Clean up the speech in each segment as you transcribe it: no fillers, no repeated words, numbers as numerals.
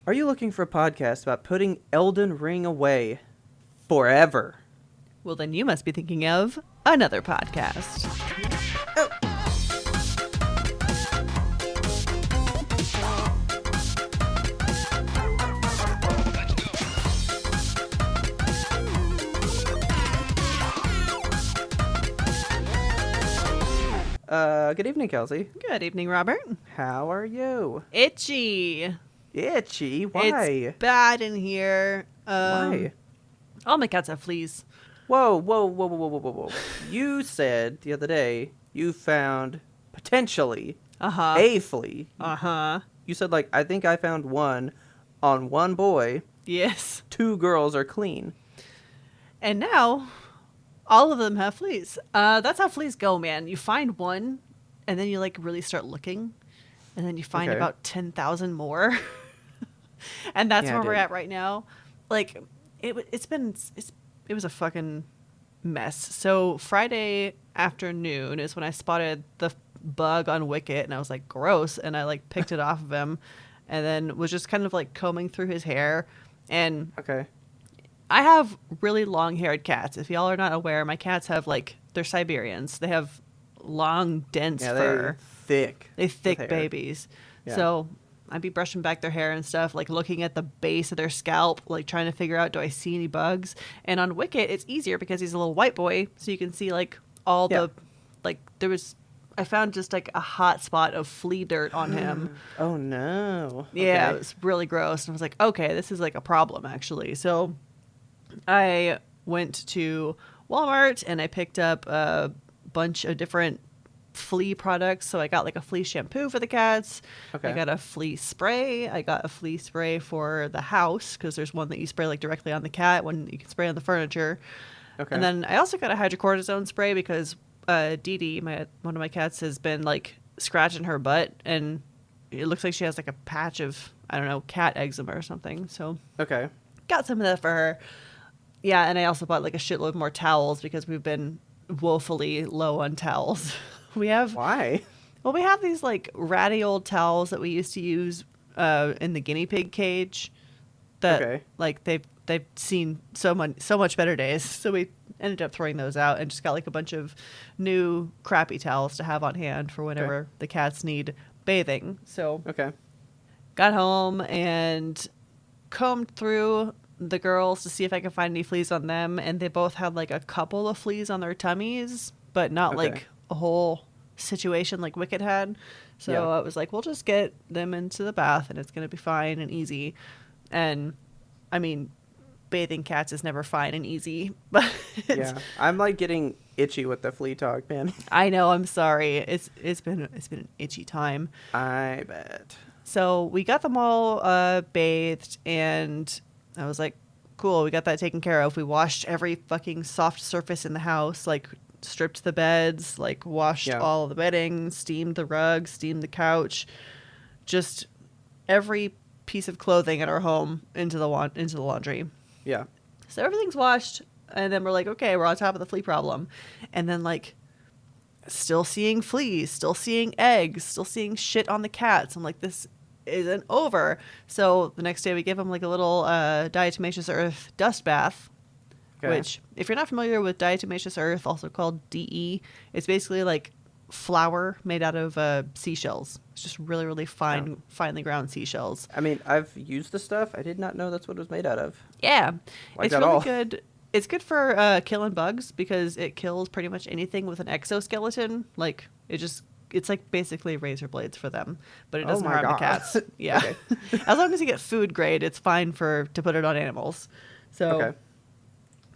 Are you looking for a podcast about putting Elden Ring away forever? Well, then you must be thinking of another podcast. Oh. Good evening, Kelsey. Good evening, Robert. How are you? Itchy. Itchy? Why? It's bad in here. Why? All my cats have fleas. Whoa. You said the other day you found potentially a flea. You said, I think I found one on one boy. Yes. 2 girls are clean. And now, all of them have fleas. That's how fleas go, man. You find one, and then you, really start looking, and then you find about 10,000 more. And that's where we're at right now. It was a fucking mess. So Friday afternoon is when I spotted the bug on Wicket, and I was like, gross, and I picked it off of him, and then was just kind of combing through his hair. And I have really long-haired cats. If y'all are not aware, my cats have they're Siberians. They have long, dense fur. They're thick babies. Yeah. So I'd be brushing back their hair and stuff, looking at the base of their scalp, trying to figure out, do I see any bugs? And on Wicket, it's easier because he's a little white boy, so you can see all the I found just a hot spot of flea dirt on him. Oh no. Yeah, it was really gross. And I was like, okay, this is a problem actually. So I went to Walmart and I picked up a bunch of different flea products. So I got a flea shampoo for the cats. I got a flea spray. I got a flea spray for the house because there's one that you spray directly on the cat, one you can spray on the furniture. And then I also got a hydrocortisone spray because Dee Dee, one of my cats, has been scratching her butt, and it looks like she has a patch of, I don't know, cat eczema or something. So got some of that for her. Yeah, and I also bought a shitload more towels because we've been woefully low on towels. Why? Well, we have these ratty old towels that we used to use in the guinea pig cage that they've seen so much better days. So we ended up throwing those out and just got a bunch of new crappy towels to have on hand for whenever the cats need bathing. So got home and combed through the girls to see if I could find any fleas on them, and they both had a couple of fleas on their tummies, but not a whole situation like Wicket had. So I was like, we'll just get them into the bath and it's gonna be fine and easy. And I mean, bathing cats is never fine and easy, but I'm getting itchy with the flea talk, man. I know, I'm sorry. It's been an itchy time. I bet. So we got them all bathed, and I was like, cool, we got that taken care of. We washed every fucking soft surface in the house, stripped the beds, washed all of the bedding, steamed the rug, steamed the couch, just every piece of clothing in our home into the laundry. Yeah. So everything's washed, and then we're okay, we're on top of the flea problem. And then still seeing fleas, still seeing eggs, still seeing shit on the cats. I'm like, this isn't over. So the next day we give them a little diatomaceous earth dust bath, which, if you're not familiar with diatomaceous earth, also called DE, it's basically flour made out of seashells. It's just really, really finely ground seashells. I mean, I've used the stuff. I did not know that's what it was made out of. Yeah. It's really good. It's good for killing bugs because it kills pretty much anything with an exoskeleton. It's basically razor blades for them, but it doesn't harm the cats. Yeah. As long as you get food grade, it's fine to put it on animals. So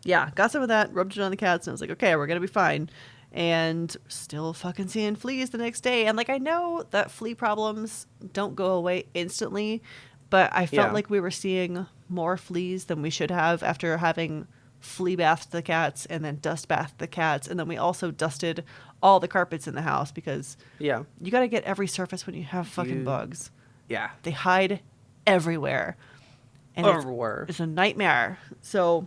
yeah, got some of that, rubbed it on the cats, and I was like, okay, we're going to be fine. And still fucking seeing fleas the next day. And I know that flea problems don't go away instantly, but I felt like we were seeing more fleas than we should have after having flea bathed the cats and then dust bathed the cats. And then we also dusted all the carpets in the house because you got to get every surface when you have fucking bugs. Yeah. They hide everywhere. And everywhere. It's a nightmare. So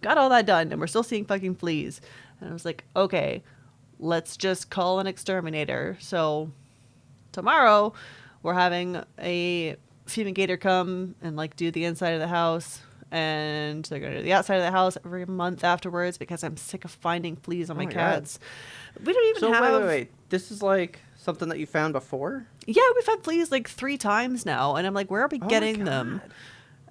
got all that done, and we're still seeing fucking fleas. And I was like, okay, let's just call an exterminator. So tomorrow we're having a fumigator come and like do the inside of the house, and they're going to do the outside of the house every month afterwards because I'm sick of finding fleas on my cats. God. We don't even have... Wait. This is like something that you found before? Yeah, we've had fleas like 3 times now, and I'm like, where are we getting them?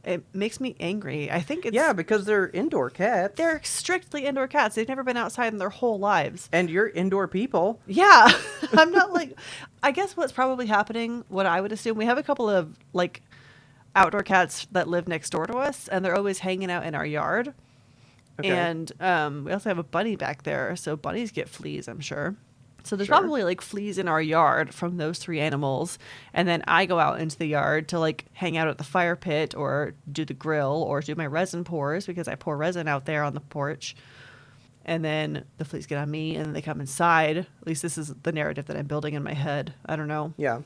It makes me angry. I think it's... Yeah, because they're indoor cats. They're strictly indoor cats. They've never been outside in their whole lives. And you're indoor people. Yeah. I'm not like... I guess what's probably happening, what I would assume, we have a couple of like outdoor cats that live next door to us, and they're always hanging out in our yard. Okay. And we also have a bunny back there, so bunnies get fleas, I'm sure. So there's probably like fleas in our yard from those 3 animals. And then I go out into the yard to like hang out at the fire pit or do the grill or do my resin pours because I pour resin out there on the porch. And then the fleas get on me and then they come inside. At least this is the narrative that I'm building in my head. I don't know. Yeah.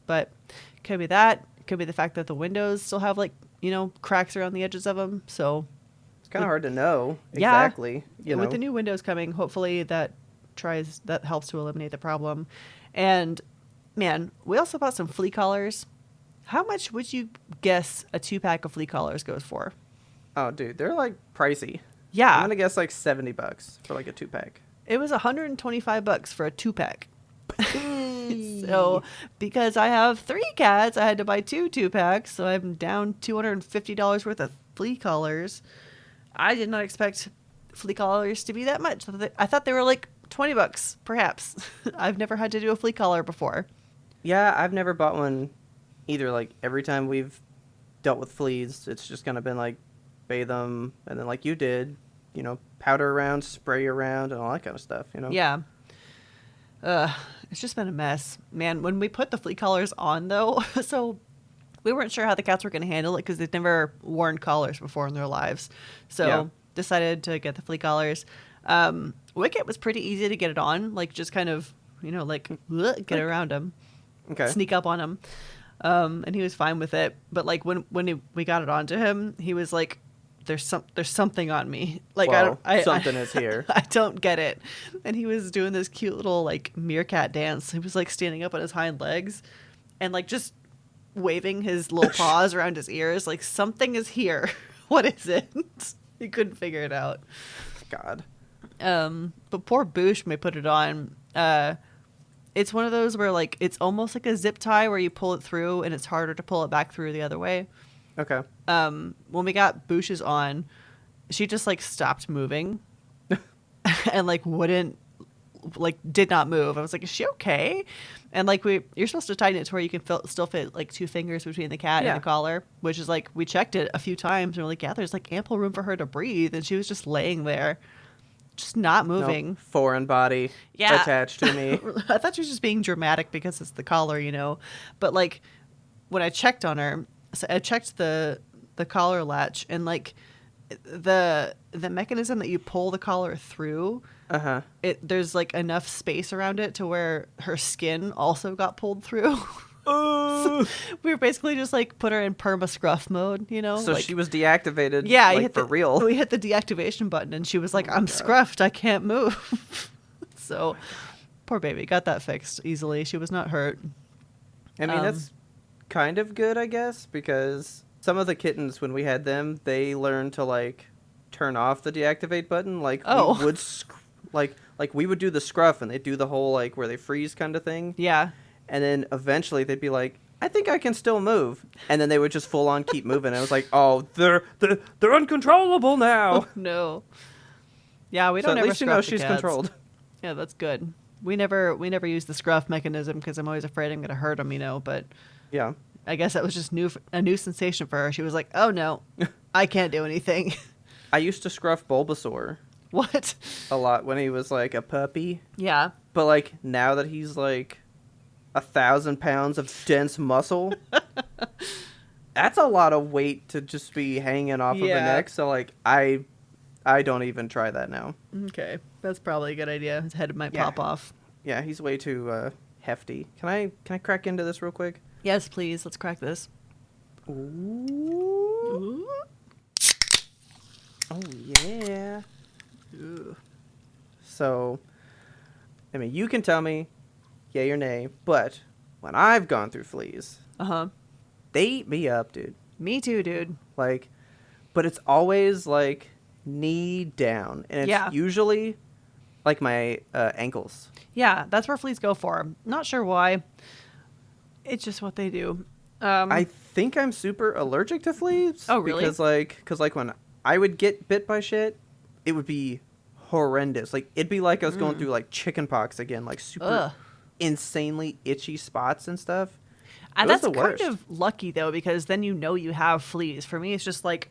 But it could be that. It could be the fact that the windows still have like, cracks around the edges of them. So it's kind of hard to know exactly. Yeah. With the new windows coming, hopefully that helps to eliminate the problem. And man, we also bought some flea collars. How much would you guess a 2-pack of flea collars goes for? Oh, dude, they're like pricey. Yeah. I'm gonna guess like $70 for like a 2-pack. It was $125 for a 2-pack. So because I have 3 cats, I had to buy 2 2-packs, so I'm down $250 worth of flea collars. I did not expect flea collars to be that much. I thought they were like $20 perhaps. I've never had to do a flea collar before. Yeah, I've never bought one either. Like every time we've dealt with fleas, it's just kind of been like bathe them and then like you did, powder around, spray around and all that kind of stuff, Yeah. It's just been a mess. Man, when we put the flea collars on though, so we weren't sure how the cats were going to handle it because they'd never worn collars before in their lives. So decided to get the flea collars. Wicket was pretty easy to get it on, like just kind of, get around him, sneak up on him. And he was fine with it. But like when we got it onto him, he was like, there's something on me. Like, whoa, something is here. I don't get it. And he was doing this cute little like meerkat dance. He was like standing up on his hind legs and like just waving his little paws around his ears. Like, something is here. What is it? He couldn't figure it out. God. But poor Boosh, when we put it on, it's one of those where like it's almost like a zip tie where you pull it through and it's harder to pull it back through the other way. Okay. When we got Boosh's on, she just like stopped moving and like did not move. I was like, is she okay? And like you're supposed to tighten it to where you can still fit like 2 fingers between the cat and the collar, which is like, we checked it a few times and we're like, yeah, there's like ample room for her to breathe. And she was just laying there, just not moving. Nope. Foreign body attached to me. I thought she was just being dramatic because it's the collar, but like when I checked on her, so I checked the collar latch and like the mechanism that you pull the collar through, there's like enough space around it to where her skin also got pulled through. So we were basically just like put her in perma scruff mode, So like, she was deactivated. Yeah, like, for real. We hit the deactivation button and she was like, I'm scruffed, I can't move. So poor baby got that fixed easily. She was not hurt. I mean, that's kind of good, I guess, because some of the kittens, when we had them, they learned to like turn off the deactivate button. Like we would like we would do the scruff and they'd do the whole like where they freeze kind of thing. Yeah. And then eventually they'd be like, I think I can still move. And then they would just full on keep moving. And I was like, oh, they're uncontrollable now. Oh, no. Yeah, we don't ever scruff. At least she's controlled. Yeah, that's good. We never use the scruff mechanism because I'm always afraid I'm going to hurt them, but yeah. I guess that was just a new sensation for her. She was like, oh no, I can't do anything. I used to scruff Bulbasaur. What? A lot when he was like a puppy. Yeah. But like now that he's like 1,000 pounds of dense muscle, that's a lot of weight to just be hanging off of a neck. So like I don't even try that now. Okay, that's probably a good idea. His head might pop off. Yeah, he's way too hefty. Can I crack into this real quick? Yes, please. Let's crack this. Ooh. Oh yeah. Ooh. So, I mean, you can tell me yay or nay, but when I've gone through fleas, They eat me up, dude. Me too, dude. Like, but it's always like knee down, and it's usually like my ankles. Yeah, that's where fleas go for. Not sure why. It's just what they do. I think I'm super allergic to fleas. Oh, really? Because when I would get bit by shit, it would be horrendous. Like, it'd be like I was going through like chicken pox again, like super insanely itchy spots and stuff. And that's kind of lucky though, because then you know you have fleas. For me, it's just like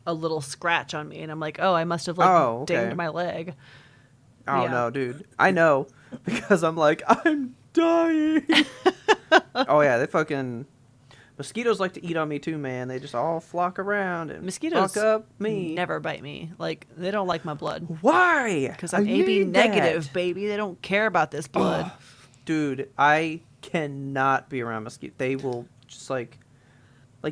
a little scratch on me, and I'm like, oh, I must have like dinged my leg. Oh no, dude! I know because I'm like, I'm dying. Oh yeah, they fucking mosquitoes like to eat on me too, man. They just all flock around and mosquitoes fuck up me. Never bite me. Like, they don't like my blood. Why? Because I'm AB negative, baby. They don't care about this blood. Oh, dude, I cannot be around mosquitoes. They will just like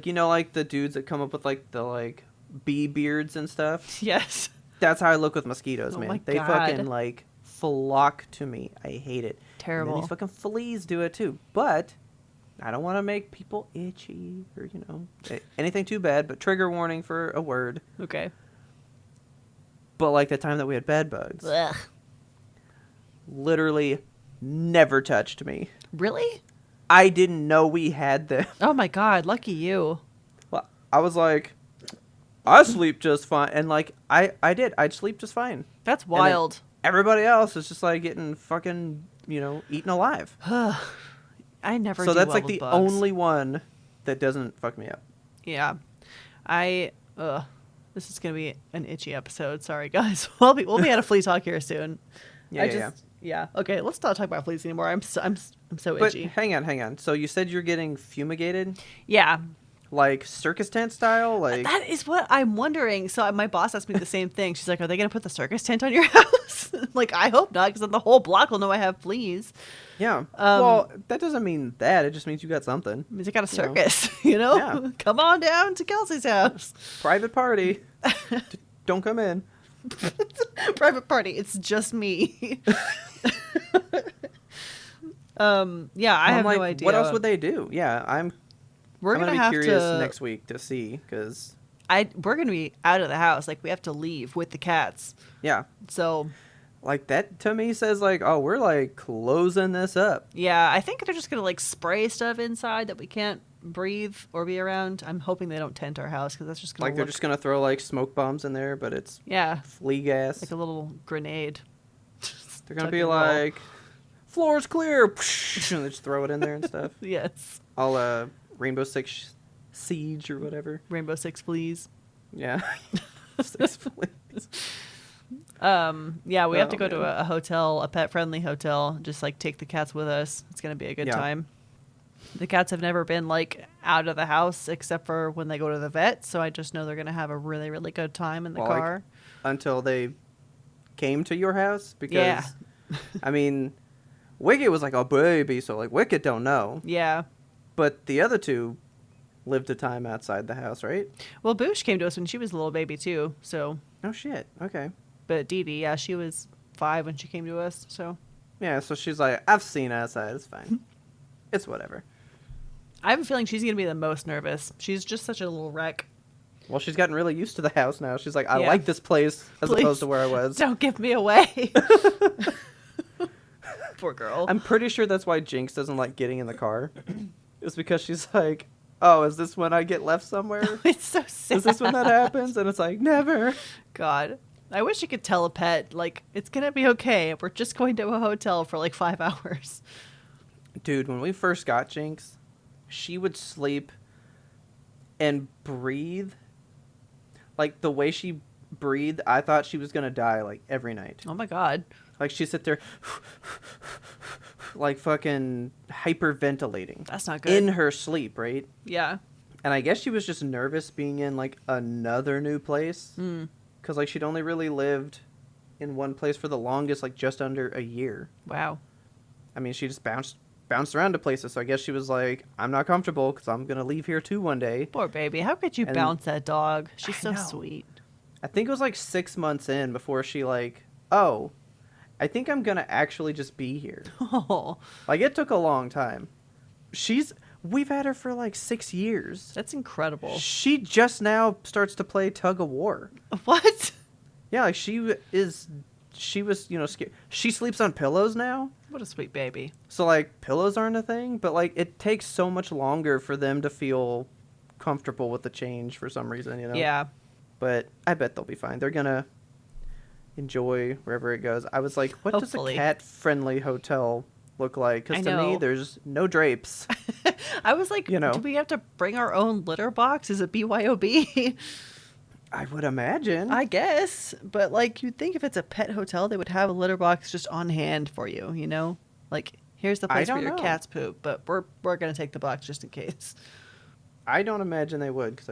you know, like the dudes that come up with like the like bee beards and stuff. Yes. That's how I look with mosquitoes, man. My they God. fucking like flock to me. I hate it. Terrible. And these fucking fleas do it too. But I don't want to make people itchy or, you know, anything too bad, but trigger warning for a word. Okay. But like the time that we had bed bugs, Ugh. literally never touched me. Really? I didn't know we had them. Oh my God, lucky you. Well, I was like, I sleep just fine. And like, I did. I'd sleep just fine. That's wild. Everybody else is just like getting fucking, you know, eaten alive. I never so do that's well like with the bugs. only one that doesn't fuck me up. Yeah. This is gonna be an itchy episode. Sorry, guys. We'll be at a flea talk here soon. Yeah. Okay, let's not talk about fleas anymore. I'm so itchy. But hang on. So you said you're getting fumigated? Yeah. Like circus tent style? Like that is what I'm wondering. So my boss asked me the same thing. She's like, "Are they gonna put the circus tent on your house?" Like, I hope not, because then the whole block will know I have fleas. Yeah. Well, that doesn't mean that. It just means you got something. It means I got a circus. You know? Yeah. Come on down to Kelsey's house. Private party. Don't come in. Private party. It's just me. Yeah, I have no idea. What else would they do? Yeah, We're gonna have be curious next week to see, because we're gonna be out of the house. Like, we have to leave with the cats. Yeah. So, like, that to me says like, oh, we're like closing this up. Yeah, I think they're just gonna like spray stuff inside that we can't breathe or be around. I'm hoping they don't tent our house, because that's just gonna they're just gonna throw like smoke bombs in there, but it's flea gas, like a little grenade. They're gonna be like, floor's clear, and they just throw it in there and stuff. Yes. All Rainbow Six Siege or whatever. Rainbow Six Fleas. Yeah. Six Fleas. Yeah, we have to go to a hotel, a pet-friendly hotel. Just like take the cats with us. It's gonna be a good time. The cats have never been like out of the house except for when they go to the vet, so I just know they're gonna have a really, really good time in the car. Like, until they came to your house, because I mean, Wicket was like a baby, so like Wicket don't know. Yeah. But the other two lived a time outside the house, right? Well, Boosh came to us when she was a little baby too, so. Oh shit. Okay. But Dee Dee, yeah, she was 5 when she came to us, so. Yeah, so she's like, I've seen outside, it's fine. It's whatever. I have a feeling she's gonna be the most nervous. She's just such a little wreck. Well, she's gotten really used to the house now. She's like, I like this place as opposed to where I was. Don't give me away. Poor girl. I'm pretty sure that's why Jinx doesn't like getting in the car. It's because she's like, oh, is this when I get left somewhere? It's so sad. Is this when that happens? And it's like, never. God. I wish you could tell a pet, like, it's going to be okay. We're just going to a hotel for like 5 hours. Dude, when we first got Jinx, she would sleep and breathe. Like, the way she breathed, I thought she was going to die, like, every night. Oh, my God. Like, she'd sit there, like, fucking hyperventilating. That's not good. In her sleep, right? Yeah. And I guess she was just nervous being in, like, another new place. Because, like, she'd only really lived in one place for the longest, like, just under a year. Wow. I mean, she just bounced around to places, so I guess she was like, I'm not comfortable because I'm going to leave here too one day. Poor baby. How could you bounce that dog? She's so sweet. I think it was like 6 months in before she like, oh, I think I'm going to actually just be here. Oh. Like, it took a long time. We've had her for like 6 years. That's incredible. She just now starts to play tug of war. What? Yeah, like she was, scared. She sleeps on pillows now. What a sweet baby. So like pillows aren't a thing, but like it takes so much longer for them to feel comfortable with the change for some reason, Yeah. But I bet they'll be fine. They're gonna enjoy wherever it goes. I was like, what Hopefully. does a cat-friendly hotel look like? Because to me, there's no drapes. I was like, do we have to bring our own litter box? Is it BYOB? I would imagine. I guess. But, like, you'd think if it's a pet hotel, they would have a litter box just on hand for you, Like, here's the place where your cats poop, but we're going to take the box just in case. I don't imagine they would, because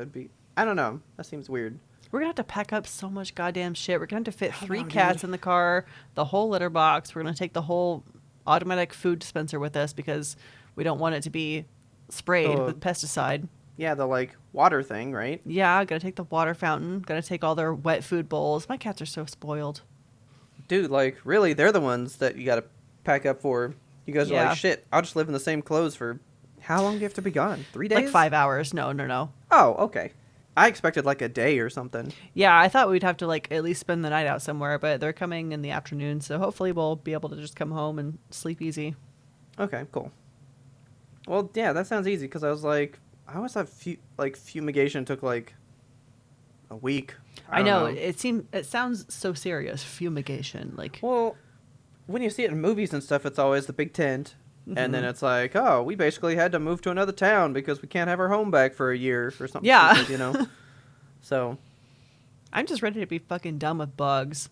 I don't know. That seems weird. We're going to have to pack up so much goddamn shit. We're going to have to fit 3 cats in the car, the whole litter box. We're going to take the whole automatic food dispenser with us because we don't want it to be sprayed with pesticide. Yeah, the like water thing, right? Yeah, gotta take the water fountain. Gotta take all their wet food bowls. My cats are so spoiled. Dude, like really, they're the ones that you gotta pack up for. You guys are like, shit, I'll just live in the same clothes for how long do you have to be gone? 3 days? Like 5 hours. No. Oh, okay. I expected like a day or something. Yeah, I thought we'd have to like at least spend the night out somewhere, but they're coming in the afternoon, so hopefully we'll be able to just come home and sleep easy. Okay, cool. Well, yeah, that sounds easy because I always thought fumigation took like a week. I know. It sounds so serious. Fumigation, like. Well, when you see it in movies and stuff, it's always the big tent, and then it's like, oh, we basically had to move to another town because we can't have our home back for a year or something. Yeah, stupid, So, I'm just ready to be fucking done with bugs.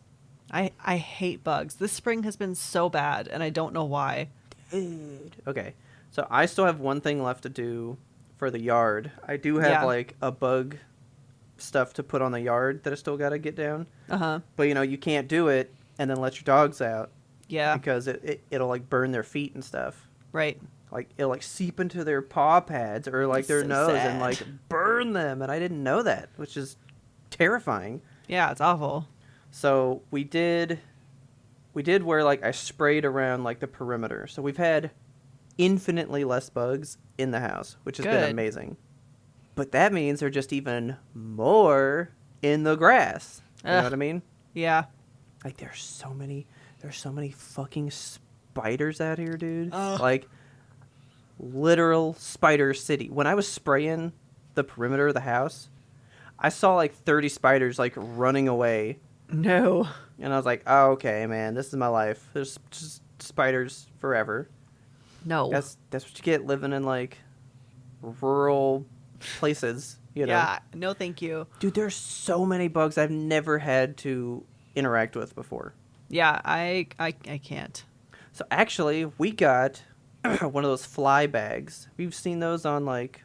I hate bugs. This spring has been so bad, and I don't know why. Dude. Okay. So I still have one thing left to do for the yard. I do have like a bug stuff to put on the yard that I still got to get down. Uh-huh. But you can't do it and then let your dogs out. Yeah. Because it'll like burn their feet and stuff. Right. Like it'll like seep into their paw pads or like their nose and like burn them, and I didn't know that, which is terrifying. Yeah, it's awful. So we did where like I sprayed around like the perimeter. So we've had infinitely less bugs in the house, which has been amazing. But that means there're just even more in the grass. You know what I mean? Yeah. Like there's so many fucking spiders out here, dude. Like literal spider city. When I was spraying the perimeter of the house, I saw like 30 spiders like running away. No. And I was like, oh, okay, man, this is my life. There's just spiders forever. No. That's what you get living in like rural places, Yeah, no thank you. Dude, there's so many bugs I've never had to interact with before. Yeah, I can't. So actually, we got one of those fly bags. We've seen those on like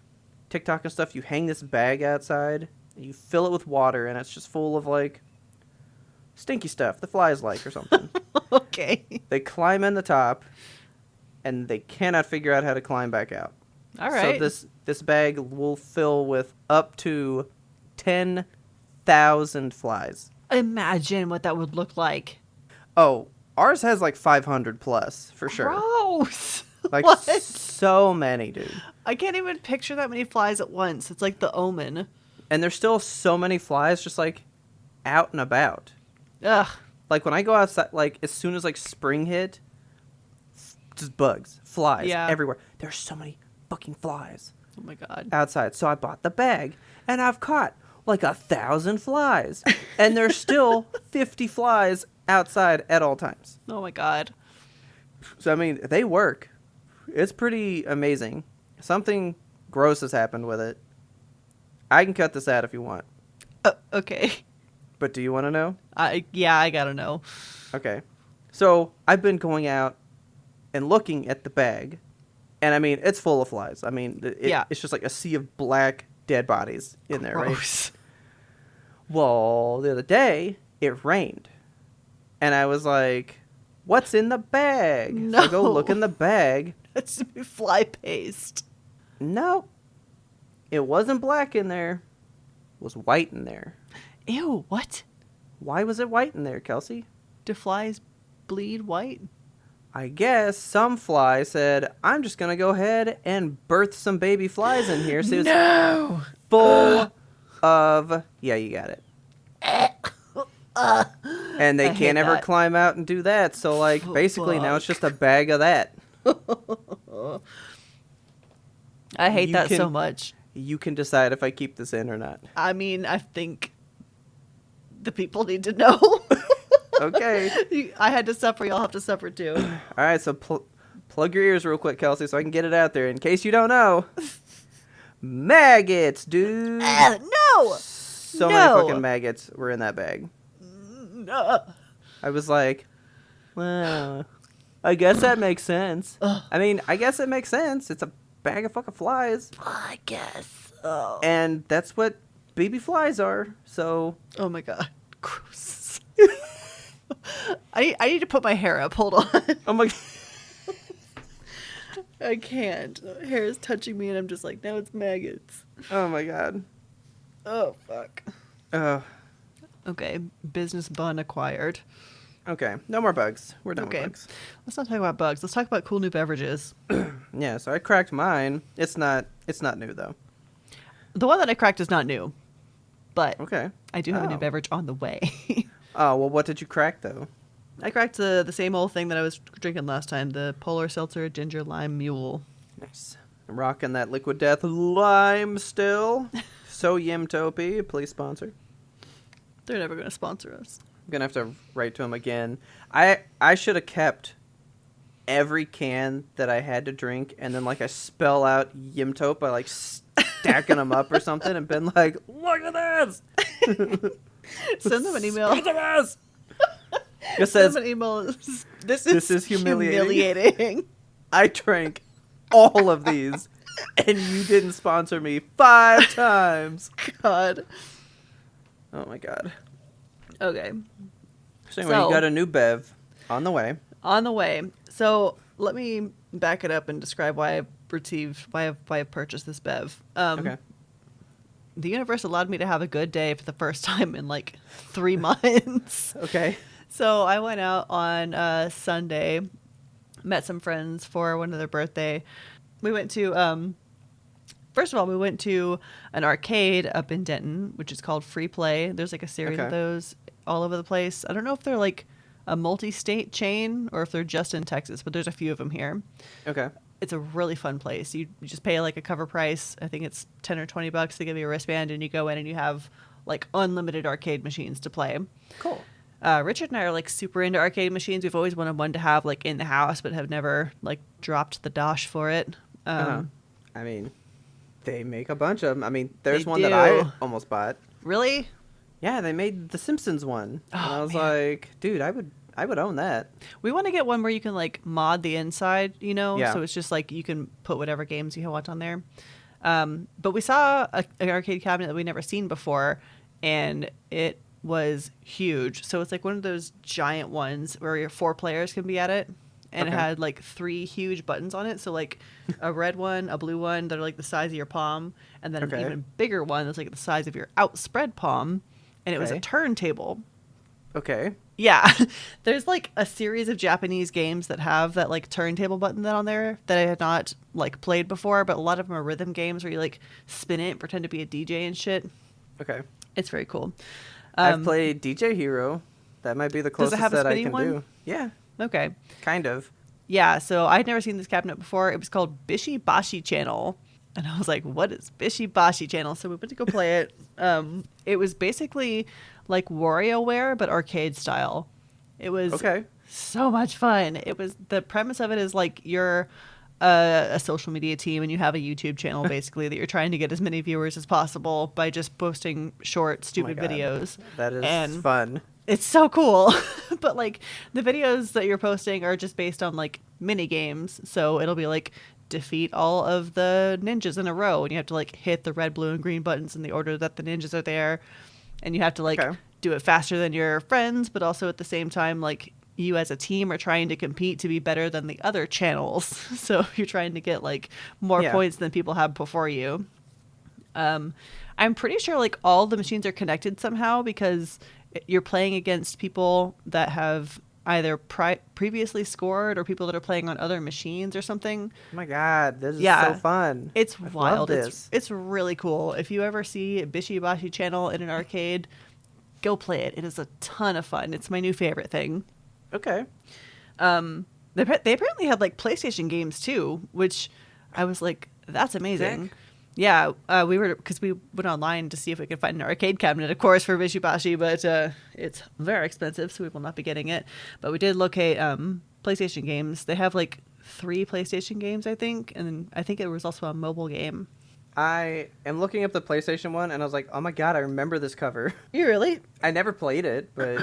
TikTok and stuff. You hang this bag outside, and you fill it with water, and it's just full of like stinky stuff the flies like or something. Okay. They climb in the top, and they cannot figure out how to climb back out. All right. So this bag will fill with up to 10,000 flies. Imagine what that would look like. Oh, ours has like 500 plus for sure. Gross. Like what? So many, dude. I can't even picture that many flies at once. It's like The Omen. And there's still so many flies just like out and about. Ugh. Like when I go outside, like as soon as like spring hit, just bugs, flies everywhere. There's so many fucking flies. Oh my God. Outside. So I bought the bag and I've caught like 1,000 flies. And there's still 50 flies outside at all times. Oh my God. So I mean, they work. It's pretty amazing. Something gross has happened with it. I can cut this out if you want. Okay. But do you want to know? Yeah, I gotta know. Okay. So I've been going out and looking at the bag, and I mean, it's full of flies. I mean, it's just like a sea of black dead bodies in there, right? Well, the other day, it rained. And I was like, what's in the bag? No. So I go look in the bag. That's fly paste. No. It wasn't black in there. It was white in there. Ew, what? Why was it white in there, Kelsey? Do flies bleed white? I guess some fly said, I'm just going to go ahead and birth some baby flies in here. So no! It's full of... Yeah, you got it. And they can't ever climb out and do that. So, like, basically now it's just a bag of that. I hate that so much. You can decide if I keep this in or not. I mean, I think the people need to know. Okay. I had to suffer. Y'all have to suffer too. All right, so plug your ears real quick, Kelsey, so I can get it out there. In case you don't know, maggots, dude. No. So many fucking maggots were in that bag. No. I was like, well, I guess that makes sense. I mean, I guess it makes sense. It's a bag of fucking flies. I guess. And that's what baby flies are. So. Oh my god, gross. I need to put my hair up. Hold on. Oh my. I can't. The hair is touching me, and I'm just like, now it's maggots. Oh my god. Oh fuck. Okay, business bun acquired. Okay, no more bugs. We're done with bugs. Let's not talk about bugs. Let's talk about cool new beverages. Yeah, so I cracked mine. It's not new though. The one that I cracked is not new, but okay, I do have a new beverage on the way. Oh, well, what did you crack though? I cracked the same old thing that I was drinking last time, the Polar Seltzer Ginger Lime Mule. Nice. I'm rocking that Liquid Death Lime still. So Yimtopy, please sponsor. They're never going to sponsor us. I'm going to have to write to them again. I should have kept every can that I had to drink, and then like I spell out Yimtop by like stacking them up or something and been like, look at this! Send them an email. It says, an email. This is humiliating. I drank all of these, and you didn't sponsor me 5 times. God. Oh my god. Okay. So anyway, you got a new bev on the way. On the way. So let me back it up and describe why I've purchased this bev. Okay. The universe allowed me to have a good day for the first time in like 3 months. Okay. So I went out on Sunday, met some friends for one of their birthday. We went to, first of all, we went to an arcade up in Denton, which is called Free Play. There's like a series of those all over the place. I don't know if they're like a multi-state chain or if they're just in Texas, but there's a few of them here. Okay. It's a really fun place. You just pay like a cover price. I think it's $10 or $20 to give you a wristband, and you go in and you have like unlimited arcade machines to play. Cool. Richard and I are like super into arcade machines. We've always wanted one to have like in the house, but have never like dropped the dosh for it. I mean, they make a bunch of them. I mean, there's one that I almost bought. Really? Yeah, they made the Simpsons one. Oh, and I was like, dude, I would own that. We want to get one where you can like mod the inside, you know? Yeah. So it's just like you can put whatever games you want on there. But we saw an arcade cabinet that we'd never seen before, and it was huge. So it's like one of those giant ones where your 4 players can be at it. And it had like 3 huge buttons on it. So like a red one, a blue one that are like the size of your palm, and then an even bigger one that's like the size of your outspread palm. And it was a turntable. Okay. Yeah. There's like a series of Japanese games that have that like turntable button on there that I had not like played before, but a lot of them are rhythm games where you like spin it and pretend to be a DJ and shit. Okay. It's very cool. I've played DJ Hero. That might be the closest that I can do. Yeah. Okay. Kind of. Yeah, so I'd never seen this cabinet before. It was called Bishi Bashi Channel. And I was like, what is Bishi Bashi Channel? So we went to go play it. It was basically like WarioWare, but arcade style. It was so much fun. It was, the premise of it is like you're a social media team and you have a YouTube channel basically that you're trying to get as many viewers as possible by just posting short, stupid videos. That is fun. It's so cool. But like the videos that you're posting are just based on like mini games. So it'll be like defeat all of the ninjas in a row, and you have to like hit the red, blue, and green buttons in the order that the ninjas are there. And you have to like do it faster than your friends, but also at the same time, like you as a team are trying to compete to be better than the other channels. So you're trying to get like more points than people have before you. I'm pretty sure like all the machines are connected somehow because you're playing against people that have either previously scored or people that are playing on other machines or something. Oh my God, this is so fun. It's wild. It's really cool. If you ever see Bishi Bashi Channel in an arcade, go play it. It is a ton of fun. It's my new favorite thing. Okay. They apparently had like PlayStation games too, which I was like, that's amazing. Sick. Yeah, we went online to see if we could find an arcade cabinet, of course, for Bishi Bashi, but it's very expensive, so we will not be getting it. But we did locate PlayStation games. They have like 3 PlayStation games, I think, and then I think it was also a mobile game. I am looking up the PlayStation one, and I was like, oh my God, I remember this cover. You really? I never played it, but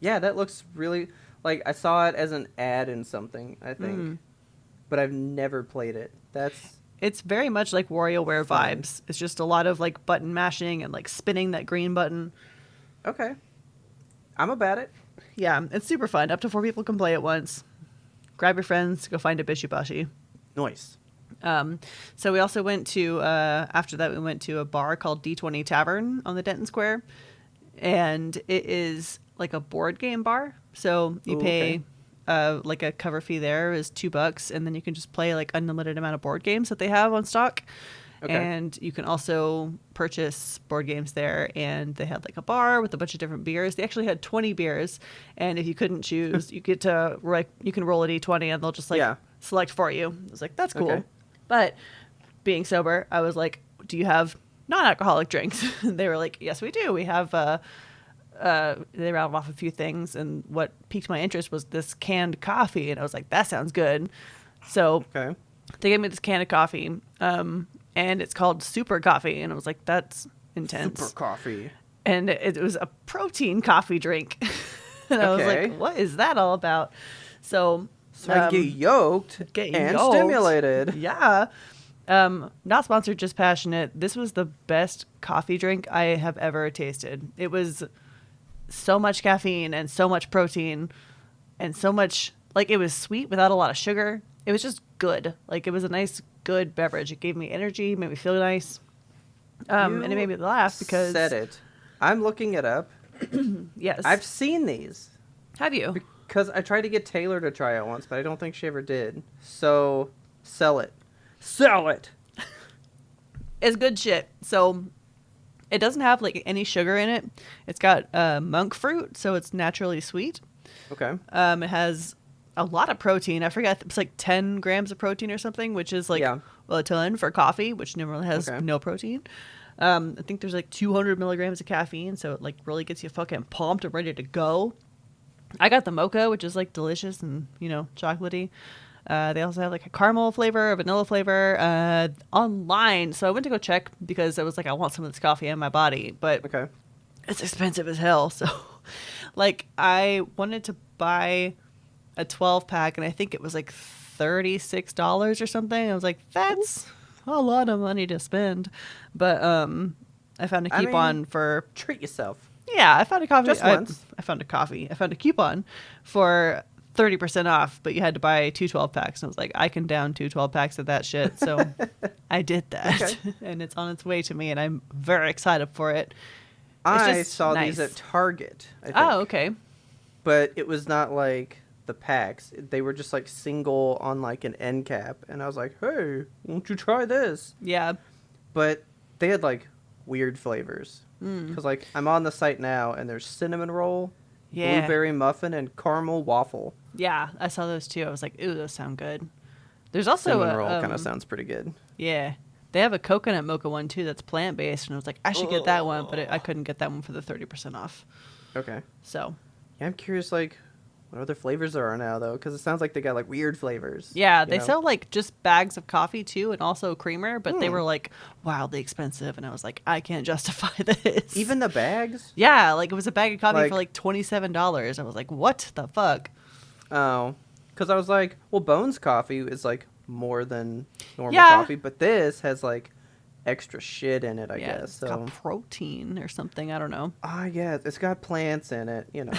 yeah, that looks really... Like, I saw it as an ad in something, I think. But I've never played it. It's very much like WarioWare vibes. It's just a lot of like button mashing and like spinning that green button. Okay. I'm about it. Yeah, it's super fun. Up to 4 people can play it once. Grab your friends, go find a Bishi Bashi. Nice. So we also went to, after that, we went to a bar called D20 Tavern on the Denton Square. And it is like a board game bar. So you pay... like a cover fee there is $2, and then you can just play like unlimited amount of board games that they have on stock. Okay. And you can also purchase board games there, and they had like a bar with a bunch of different beers. They actually had 20 beers, and if you couldn't choose, you get to you can roll a D20 and they'll just like select for you. I was like, that's cool. Okay. But being sober, I was like, do you have non-alcoholic drinks? They were like, yes, we do. We have they rattled off a few things, and what piqued my interest was this canned coffee, and I was like, that sounds good. So they gave me this can of coffee, and it's called Super Coffee, and I was like, that's intense. Super Coffee. And it was a protein coffee drink. And I was like, what is that all about? So I get yoked and stimulated. Yeah. Not sponsored, just passionate. This was the best coffee drink I have ever tasted. It was so much caffeine and so much protein and so much, like, it was sweet without a lot of sugar. It was just good. Like, it was a nice, good beverage. It gave me energy, made me feel nice. And it made me laugh because... said it. I'm looking it up. Yes. I've seen these. Have you? Because I tried to get Taylor to try it once, but I don't think she ever did. So, sell it. Sell it! It's good shit. So... it doesn't have like any sugar in it. It's got monk fruit, so it's naturally sweet. Okay. It has a lot of protein. I forgot, it's like 10 grams of protein or something, which is like a ton for coffee, which normally has no protein. I think there's like 200 milligrams of caffeine, so it like really gets you fucking pumped and ready to go. I got the mocha, which is like delicious and, you know, chocolatey. They also have like a caramel flavor, a vanilla flavor online. So I went to go check because I was like, I want some of this coffee in my body, but it's expensive as hell. So like I wanted to buy a 12 pack and I think it was like $36 or something. I was like, that's a lot of money to spend. But I found a coupon for... treat yourself. Yeah, I found a coffee. Just once. I found a coupon for 30% off, but you had to buy 2 12 packs. And I was like, I can down 2 12 packs of that shit. So I did that. And it's on its way to me, and I'm very excited for it. I saw these at Target, I think. Oh, okay. But it was not like the packs. They were just like single on like an end cap. And I was like, hey, won't you try this? Yeah. But they had like weird flavors. Because like I'm on the site now, and there's cinnamon roll, blueberry muffin, and caramel waffle. Yeah, I saw those too. I was like, ooh, those sound good. There's also cinnamon roll kind of sounds pretty good. Yeah. They have a coconut mocha one too that's plant-based, and I was like, I should get that one, but I couldn't get that one for the 30% off. Okay. So. Yeah, I'm curious, like, what other flavors there are now, though, because it sounds like they got, like, weird flavors. Yeah, they sell, like, just bags of coffee, too, and also creamer, but they were, like, wildly expensive, and I was like, I can't justify this. Even the bags? Yeah, like, it was a bag of coffee for, like, $27. I was like, what the fuck? Oh, because I was like, well, Bones coffee is, like, more than normal coffee, but this has, like, extra shit in it, I guess. It's got protein or something, I don't know. Yeah, it's got plants in it, you know.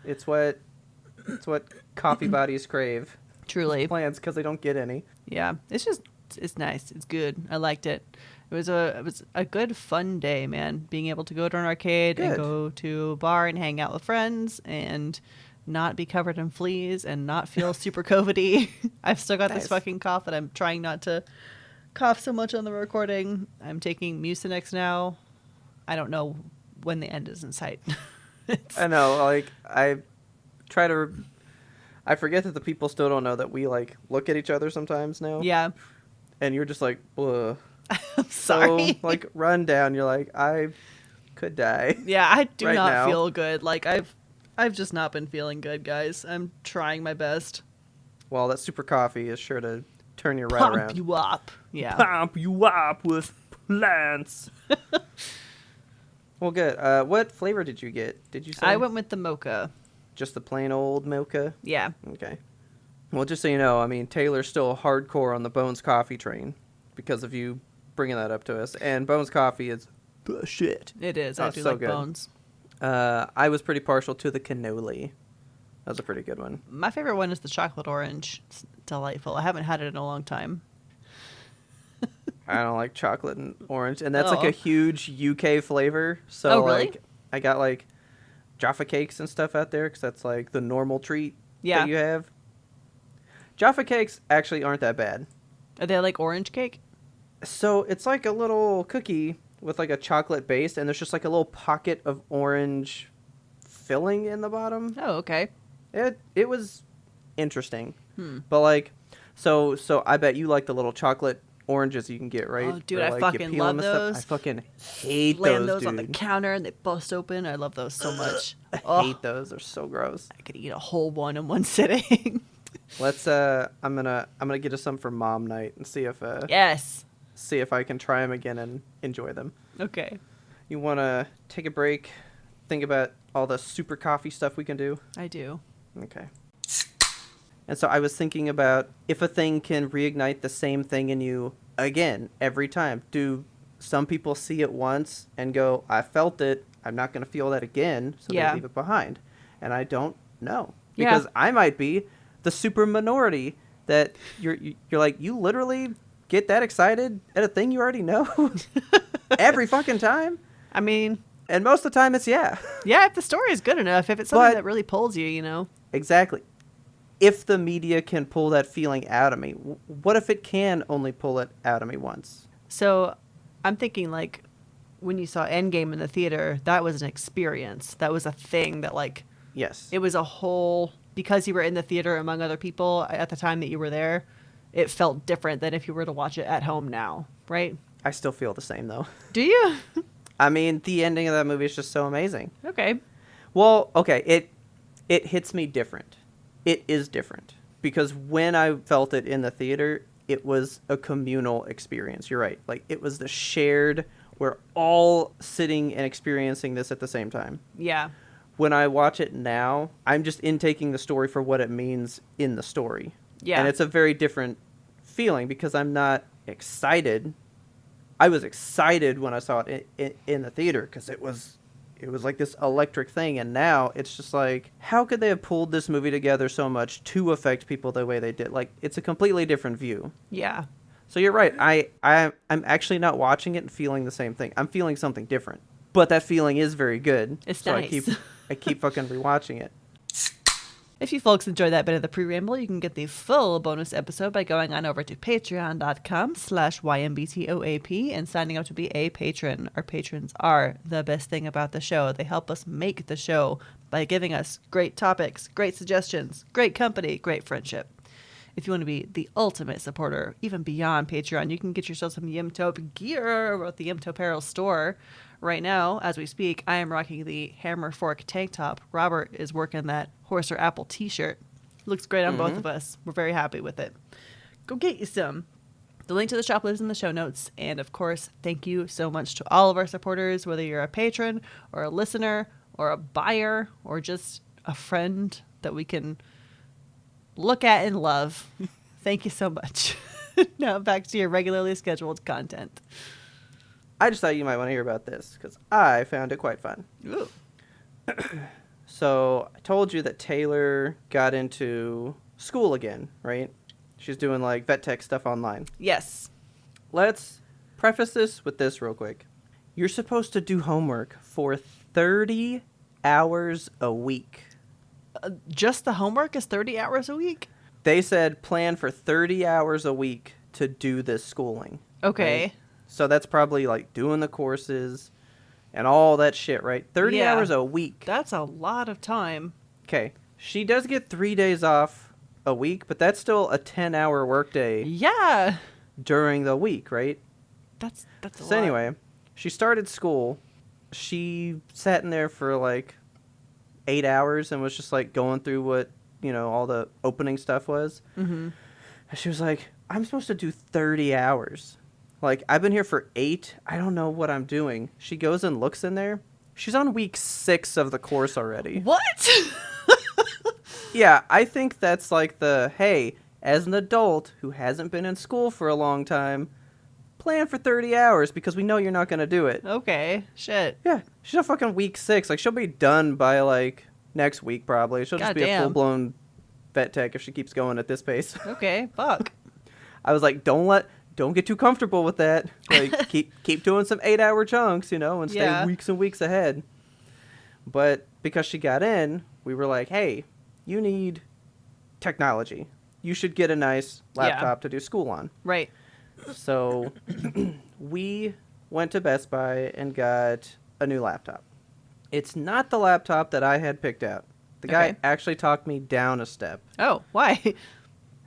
It's what coffee bodies crave. Truly. Plants, because they don't get any. Yeah, it's nice. It's good. I liked it. It was a good fun day, man. Being able to go to an arcade and go to a bar and hang out with friends and not be covered in fleas and not feel super COVID-y. I've still got this fucking cough that I'm trying not to cough so much on the recording. I'm taking Mucinex now. I don't know when the end is in sight. I know, like, I forget that the people still don't know that we, like, look at each other sometimes now. Yeah. And you're just like, ugh. I'm sorry. So, like, run down. You're like, I could die. Yeah, I do right not now. feel good. Like, I've just not been feeling good, guys. I'm trying my best. Well, that super coffee is sure to turn you right around. Pump you up. Yeah. Pump you up with plants. Well, good. What flavor did you get? Did you say? I went with the mocha. Just the plain old mocha? Yeah. Okay. Well, just so you know, I mean, Taylor's still hardcore on the Bones Coffee train because of you bringing that up to us. And Bones Coffee is the shit. It is. I do so like good. Bones. I was pretty partial to the cannoli. That was a pretty good one. My favorite one is the chocolate orange. It's delightful. I haven't had it in a long time. I don't like chocolate and orange. And that's like a huge UK flavor. So, really? like, I got like Jaffa cakes and stuff out there because that's like the normal treat that you have. Jaffa cakes actually aren't that bad. Are they like orange cake? So it's like a little cookie with like a chocolate base, and there's just like a little pocket of orange filling in the bottom. Oh, okay. It was interesting. But like, so I bet you like the little chocolate oranges you can get, right? Oh, dude, or, I like, fucking love those. I fucking hate Slam those, dude. On the counter and they bust open. I love those so much. I hate those. They're so gross. I could eat a whole one in one sitting. Let's I'm gonna get us some for mom night and see if yes. See if I can try them again and enjoy them. Okay. You want to take a break, think about all the super coffee stuff we can do? I do. Okay. And so I was thinking about if a thing can reignite the same thing in you again every time. Do some people see it once and go, I felt it, I'm not going to feel that again, so they leave it behind? And I don't know. Because I might be the super minority that you're like, you literally get that excited at a thing you already know every fucking time. I mean, and most of the time it's yeah, if the story is good enough, if it's something that really pulls you, you know. Exactly. If the media can pull that feeling out of me, what if it can only pull it out of me once? So I'm thinking, like, when you saw Endgame in the theater, that was an experience. That was a thing that, like, yes, it was a whole, because you were in the theater among other people at the time that you were there, it felt different than if you were to watch it at home now, right? I still feel the same, though. Do you? I mean, the ending of that movie is just so amazing. Okay. Well, okay, it hits me different. It is different. Because when I felt it in the theater, it was a communal experience. You're right. Like, it was the shared, we're all sitting and experiencing this at the same time. Yeah. When I watch it now, I'm just intaking the story for what it means in the story. Yeah. And it's a very different feeling because I'm not excited. I was excited when I saw it in the theater because it was like this electric thing. And now it's just like, how could they have pulled this movie together so much to affect people the way they did? Like, it's a completely different view. Yeah. So you're right. I'm actually not watching it and feeling the same thing. I'm feeling something different. But that feeling is very good. It's so nice. I keep fucking rewatching it. If you folks enjoyed that bit of the pre-ramble, you can get the full bonus episode by going on over to patreon.com/YMBTOAP and signing up to be a patron. Our patrons are the best thing about the show. They help us make the show by giving us great topics, great suggestions, great company, great friendship. If you want to be the ultimate supporter, even beyond Patreon, you can get yourself some Yimtope gear over at the Yimtope Apparel store. Right now, as we speak, I am rocking the Hammer Fork tank top. Robert is working that Horse or Apple t-shirt. Looks great on both of us. We're very happy with it. Go get you some. The link to the shop lives in the show notes. And of course, thank you so much to all of our supporters, whether you're a patron or a listener or a buyer or just a friend that we can look at and love. Thank you so much. Now back to your regularly scheduled content. I just thought you might want to hear about this because I found it quite fun. Ooh. So I told you that Taylor got into school again, right? She's doing like vet tech stuff online. Yes. Let's preface this with this real quick. You're supposed to do homework for 30 hours a week. Just the homework is 30 hours a week? They said plan for 30 hours a week to do this schooling. Okay. Right? So that's probably like doing the courses and all that shit, right? 30 hours a week. That's a lot of time. Okay. She does get 3 days off a week, but that's still a 10-hour workday. Yeah. During the week, right? That's a lot. So anyway, she started school. She sat in there for like 8 hours and was just like going through what, all the opening stuff was. Mm-hmm. And she was like, I'm supposed to do 30 hours. Like, I've been here for 8. I don't know what I'm doing. She goes and looks in there. She's on week 6 of the course already. What? Yeah, I think that's like hey, as an adult who hasn't been in school for a long time, plan for 30 hours because we know you're not going to do it. Okay, shit. Yeah, she's on fucking week 6. Like, she'll be done by, like, next week probably. She'll just be a full-blown vet tech if she keeps going at this pace. Okay, fuck. I was like, don't get too comfortable with that. Like, keep doing some 8-hour chunks, and stay weeks and weeks ahead. But because she got in, we were like, hey, you need technology. You should get a nice laptop to do school on. Right. So we went to Best Buy and got a new laptop. It's not the laptop that I had picked out. The guy actually talked me down a step. Oh, why?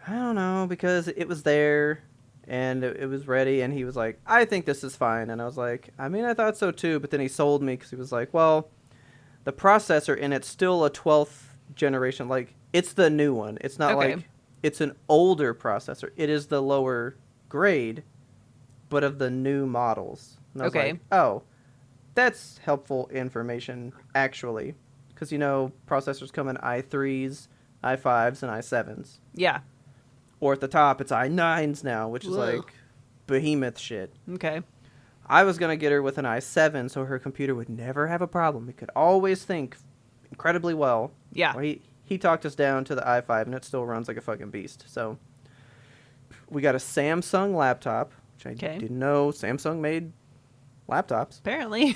I don't know, because it was there and it was ready, and he was like, I think this is fine. And I was like, I mean, I thought so too, but then he sold me because he was like, well, the processor in it's still a 12th generation. Like, it's the new one. It's not like it's an older processor. It is the lower grade, but of the new models. And I was like, oh, that's helpful information, actually. Because, processors come in i3s, i5s, and i7s. Yeah. Or at the top, it's i9s now, which is like behemoth shit. Okay. I was going to get her with an i7 so her computer would never have a problem. It could always think incredibly well. Yeah. Well, he talked us down to the i5, and it still runs like a fucking beast. So we got a Samsung laptop, which I didn't know Samsung made laptops. Apparently.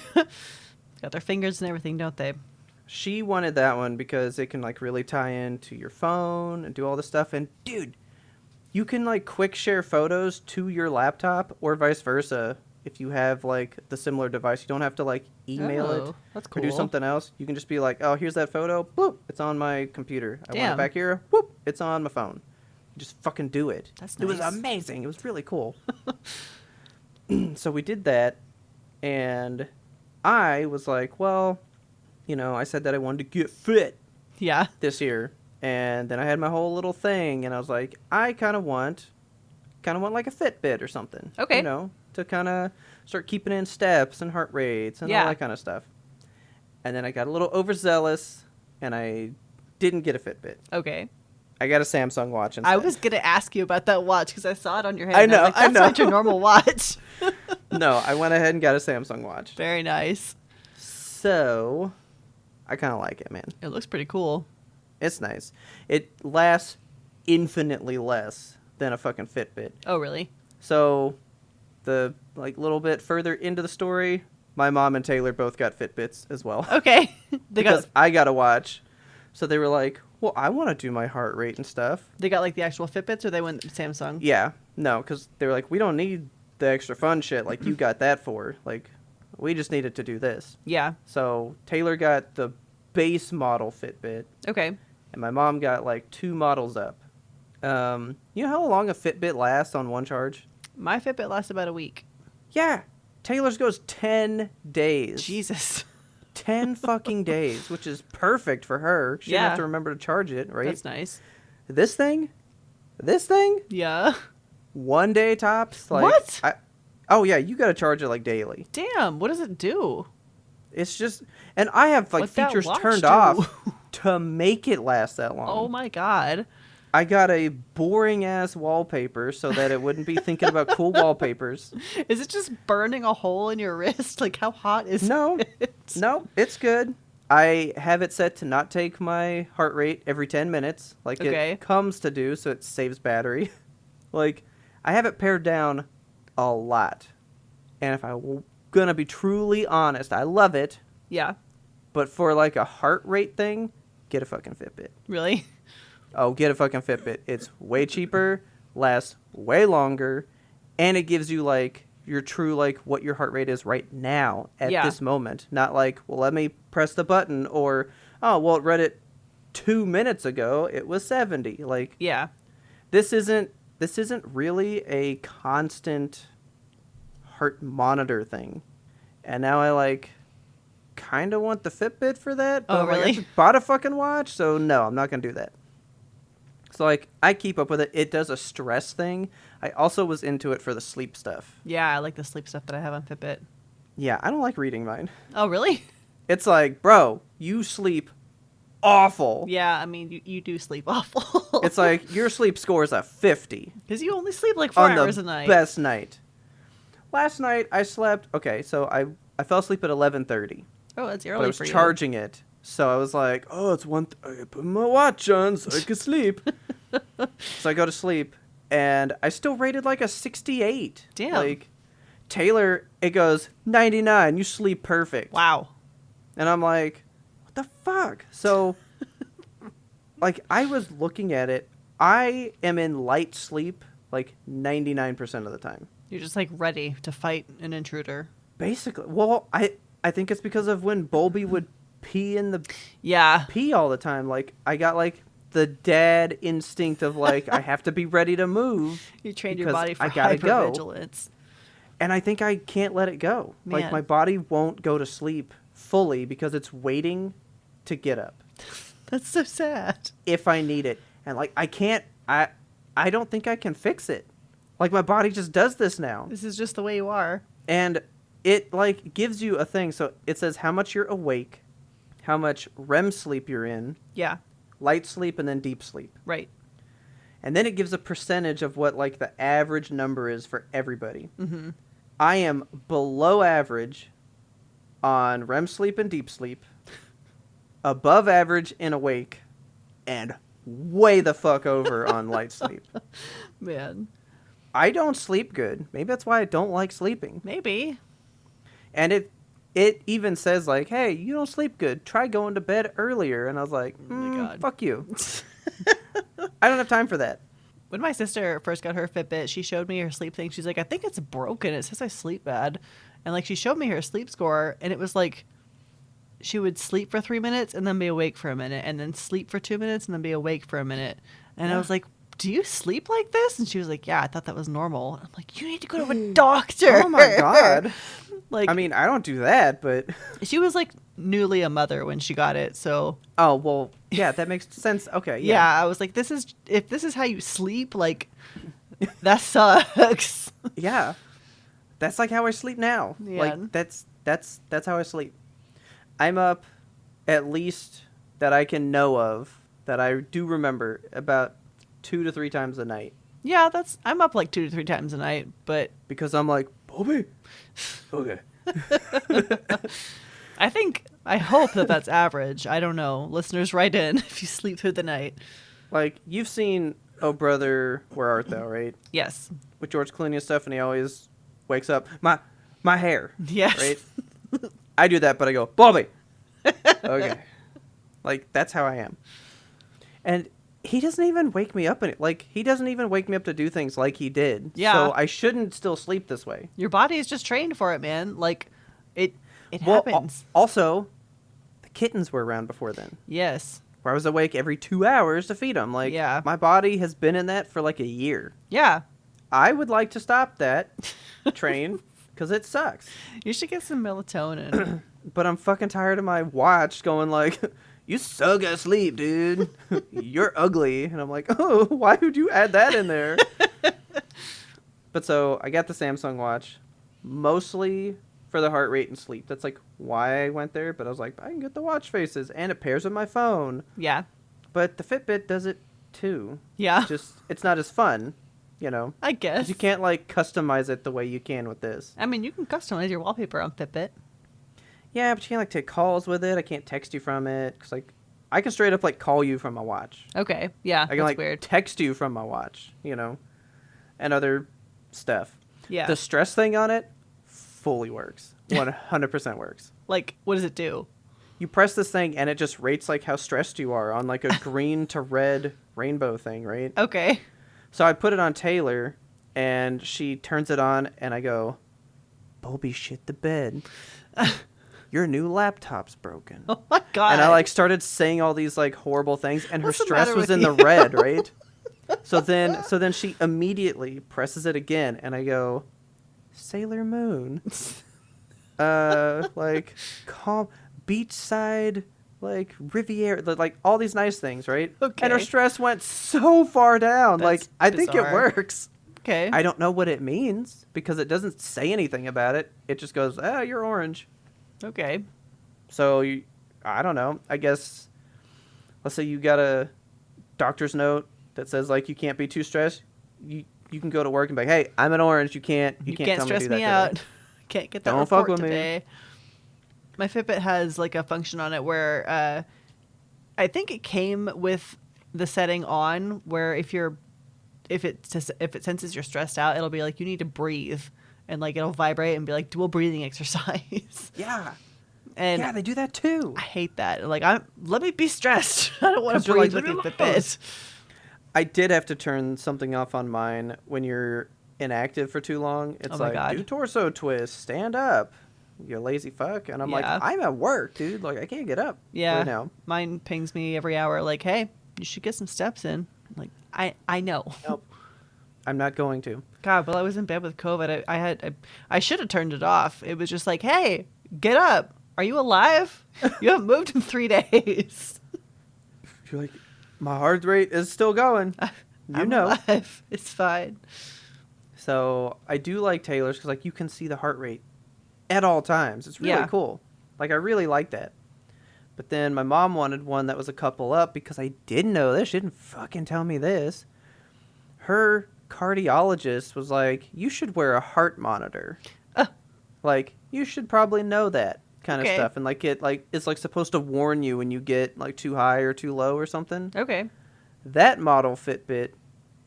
Got their fingers and everything, don't they? She wanted that one because it can, like, really tie into your phone and do all this stuff. And, dude, you can, like, quick share photos to your laptop or vice versa. If you have, like, the similar device, you don't have to, like, email it that's cool. or do something else. You can just be like, oh, here's that photo. Boop, it's on my computer. I want it back here. Whoop, it's on my phone. You just fucking do it. That's nice. It was amazing. It was really cool. So we did that, and I was like, well, I said that I wanted to get fit this year. And then I had my whole little thing, and I was like, I kind of want like a Fitbit or something. Okay. To kind of start keeping in steps and heart rates and all that kind of stuff. And then I got a little overzealous, and I didn't get a Fitbit. Okay. I got a Samsung watch instead. I was going to ask you about that watch because I saw it on your head. I know. Like, that's not your normal watch. No, I went ahead and got a Samsung watch. Very nice. So I kind of like it, man. It looks pretty cool. It's nice. It lasts infinitely less than a fucking Fitbit. Oh, really? So the little bit further into the story, my mom and Taylor both got Fitbits as well. Okay. I got a watch. So they were like, well, I want to do my heart rate and stuff. They got, like, the actual Fitbits, or they went Samsung? Yeah. No, because they were like, we don't need the extra fun shit like you got that for. Like, we just needed to do this. Yeah. So Taylor got the base model Fitbit. Okay. And my mom got, like, 2 models up. You know how long a Fitbit lasts on one charge? My Fitbit lasts about a week. Yeah. Taylor's goes 10 days. Jesus. 10 fucking days, which is perfect for her. She doesn't have to remember to charge it, right? That's nice. This thing? Yeah. 1 day tops. Like, what? Oh, yeah, you got to charge it, like, daily. Damn, what does it do? It's just... And I have, like, features turned off to make it last that long. Oh, my God. I got a boring-ass wallpaper so that it wouldn't be thinking about cool wallpapers. Is it just burning a hole in your wrist? Like, how hot is it? No, it's good. I have it set to not take my heart rate every 10 minutes, like it comes to do, so it saves battery. Like, I have it pared down a lot. And if I'm gonna be truly honest, I love it. Yeah. But for, like, a heart rate thing, get a fucking Fitbit. Really? Oh, get a fucking Fitbit. It's way cheaper, lasts way longer, and it gives you, like, your true, like, what your heart rate is right now at this moment. Not like, well, let me press the button, or, oh, well, it read it 2 minutes ago. It was 70. Like, yeah. This isn't really a constant heart monitor thing. And now I, like, kind of want the Fitbit for that. But really? Like, I just bought a fucking watch, so no, I'm not going to do that. So, like, I keep up with it. It does a stress thing. I also was into it for the sleep stuff. Yeah, I like the sleep stuff that I have on Fitbit. Yeah, I don't like reading mine. Oh, really? It's like, bro, you sleep awful. Yeah, I mean, you do sleep awful. It's like, your sleep score is a 50. Because you only sleep like 4 hours a night. On the best night. Last night, I slept... Okay, so I fell asleep at 11:30. Oh, that's early but I was for you. charging it. So I was like, oh, it's I put my watch on so I can sleep. So I go to sleep, and I still rated like a 68. Damn. Like, Taylor, it goes, 99, you sleep perfect. Wow. And I'm like, what the fuck? So, like, I was looking at it. I am in light sleep like 99% of the time. You're just, like, ready to fight an intruder. Basically. Well, I think it's because of when Bolby would pee in the pee all the time. Like, I got, like, the dad instinct of, like, I have to be ready to move. You trained your body for hypervigilance. And I think I can't let it go. Man. Like, my body won't go to sleep fully because it's waiting to get up. That's so sad. If I need it. And, like, I don't think I can fix it. Like, my body just does this now. This is just the way you are. And it, like, gives you a thing. So it says how much you're awake, how much REM sleep you're in. Yeah. Light sleep, and then deep sleep. Right. And then it gives a percentage of what, like, the average number is for everybody. Mm-hmm. I am below average on REM sleep and deep sleep, above average in awake, and way the fuck over on light sleep. Man. I don't sleep good. Maybe that's why I don't like sleeping. Maybe. And it even says, like, hey, you don't sleep good. Try going to bed earlier. And I was like, oh my God. Fuck you. I don't have time for that. When my sister first got her Fitbit, she showed me her sleep thing. She's like, I think it's broken. It says I sleep bad. And, like, she showed me her sleep score, and it was like she would sleep for 3 minutes and then be awake for a minute, and then sleep for 2 minutes and then be awake for a minute. And I was like, do you sleep like this? And she was like, yeah, I thought that was normal. I'm like, you need to go to a doctor. Oh my God. Like, I mean, I don't do that, but she was, like, newly a mother when she got it, so. Oh, well, yeah, that makes sense. Okay, yeah. Yeah, I was like, if this is how you sleep, like, that sucks. Yeah. That's like how I sleep now. Yeah. Like, that's how I sleep. I'm up, at least that I can know of, that I do remember, about 2 to 3 times a night. Yeah, I'm up like 2 to 3 times a night, but because I'm like, Bobby. Okay. I hope that's average. I don't know. Listeners, write in if you sleep through the night. Like, you've seen Oh Brother, Where Art Thou, right? Yes. With George Clooney and stuff, and he always wakes up, my hair. Yes. Right? I do that, but I go, Bobby. Okay. Like, that's how I am. And he doesn't even wake me up he doesn't even wake me up to do things like he did. Yeah. So I shouldn't still sleep this way. Your body is just trained for it, man. Like, it happens. Also, the kittens were around before then. Yes. Where I was awake every 2 hours to feed them. Like, yeah. My body has been in that for like a year. Yeah. I would like to stop that train because it sucks. You should get some melatonin. But I'm fucking tired of my watch going like, you suck at sleep, dude. You're ugly. And I'm like, oh, why would you add that in there? But so I got the Samsung watch mostly for the heart rate and sleep. That's like why I went there. But I was like, I can get the watch faces and it pairs with my phone. Yeah. But the Fitbit does it too. Yeah. Just, it's not as fun, you know. I guess. 'Cause you can't like customize it the way you can with this. I mean, you can customize your wallpaper on Fitbit. Yeah, but you can't like take calls with it. I can't text you from it because like I can straight up like call you from my watch. Okay, yeah, I can like weird. text you from my watch, you know, and other stuff. Yeah. The stress thing on it fully works. 100% works. Like, what does it do? you press this thing and it just rates like how stressed you are on like a green to red rainbow thing, right? Okay. So I put it on Taylor and she turns it on and I go, Bobby shit the bed. Your new laptop's broken. Oh my God. And I like started saying all these like horrible things and her What's the stress matter was with in the you? red, right? So then she immediately presses it again and I go, Sailor Moon. Like calm beachside, like Riviera, like all these nice things, right? Okay. And her stress went so far down. That's like I think it bizarre. works. Okay. I don't know what it means because it doesn't say anything about it. It just goes, you're orange. Okay. So I don't know. I guess let's say you got a doctor's note that says like you can't be too stressed. You can go to work and be like, hey, I'm an orange. You can't tell stress me to do that out. today. Can't get that Don't report fuck with today. My Fitbit has like a function on it where I think it came with the setting on where if it senses you're stressed out, it'll be like you need to breathe, and like it'll vibrate and be like do a breathing exercise. Yeah. And yeah, they do that too. I hate that. Like let me be stressed. I don't want to breathe with the Fitbit. I did have to turn something off on mine when you're inactive for too long. It's like, do torso twist, stand up, you lazy fuck. And I'm like, I'm at work, dude. Like, I can't get up right now. Mine pings me every hour like, hey, you should get some steps in. I'm like, I know. Nope. I'm not going to. God, while I was in bed with COVID, I should have turned it off. It was just like, hey, get up. Are you alive? You haven't moved in 3 days. You're like, my heart rate is still going. I'm alive. It's fine. So I do like Taylor's because like you can see the heart rate at all times. It's really cool. Like I really like that. But then my mom wanted one that was a couple up because I didn't know this. She didn't fucking tell me this. Her cardiologist was like, you should wear a heart monitor. Like you should probably know that kind of stuff. And like it's like supposed to warn you when you get like too high or too low or something. Okay. That model Fitbit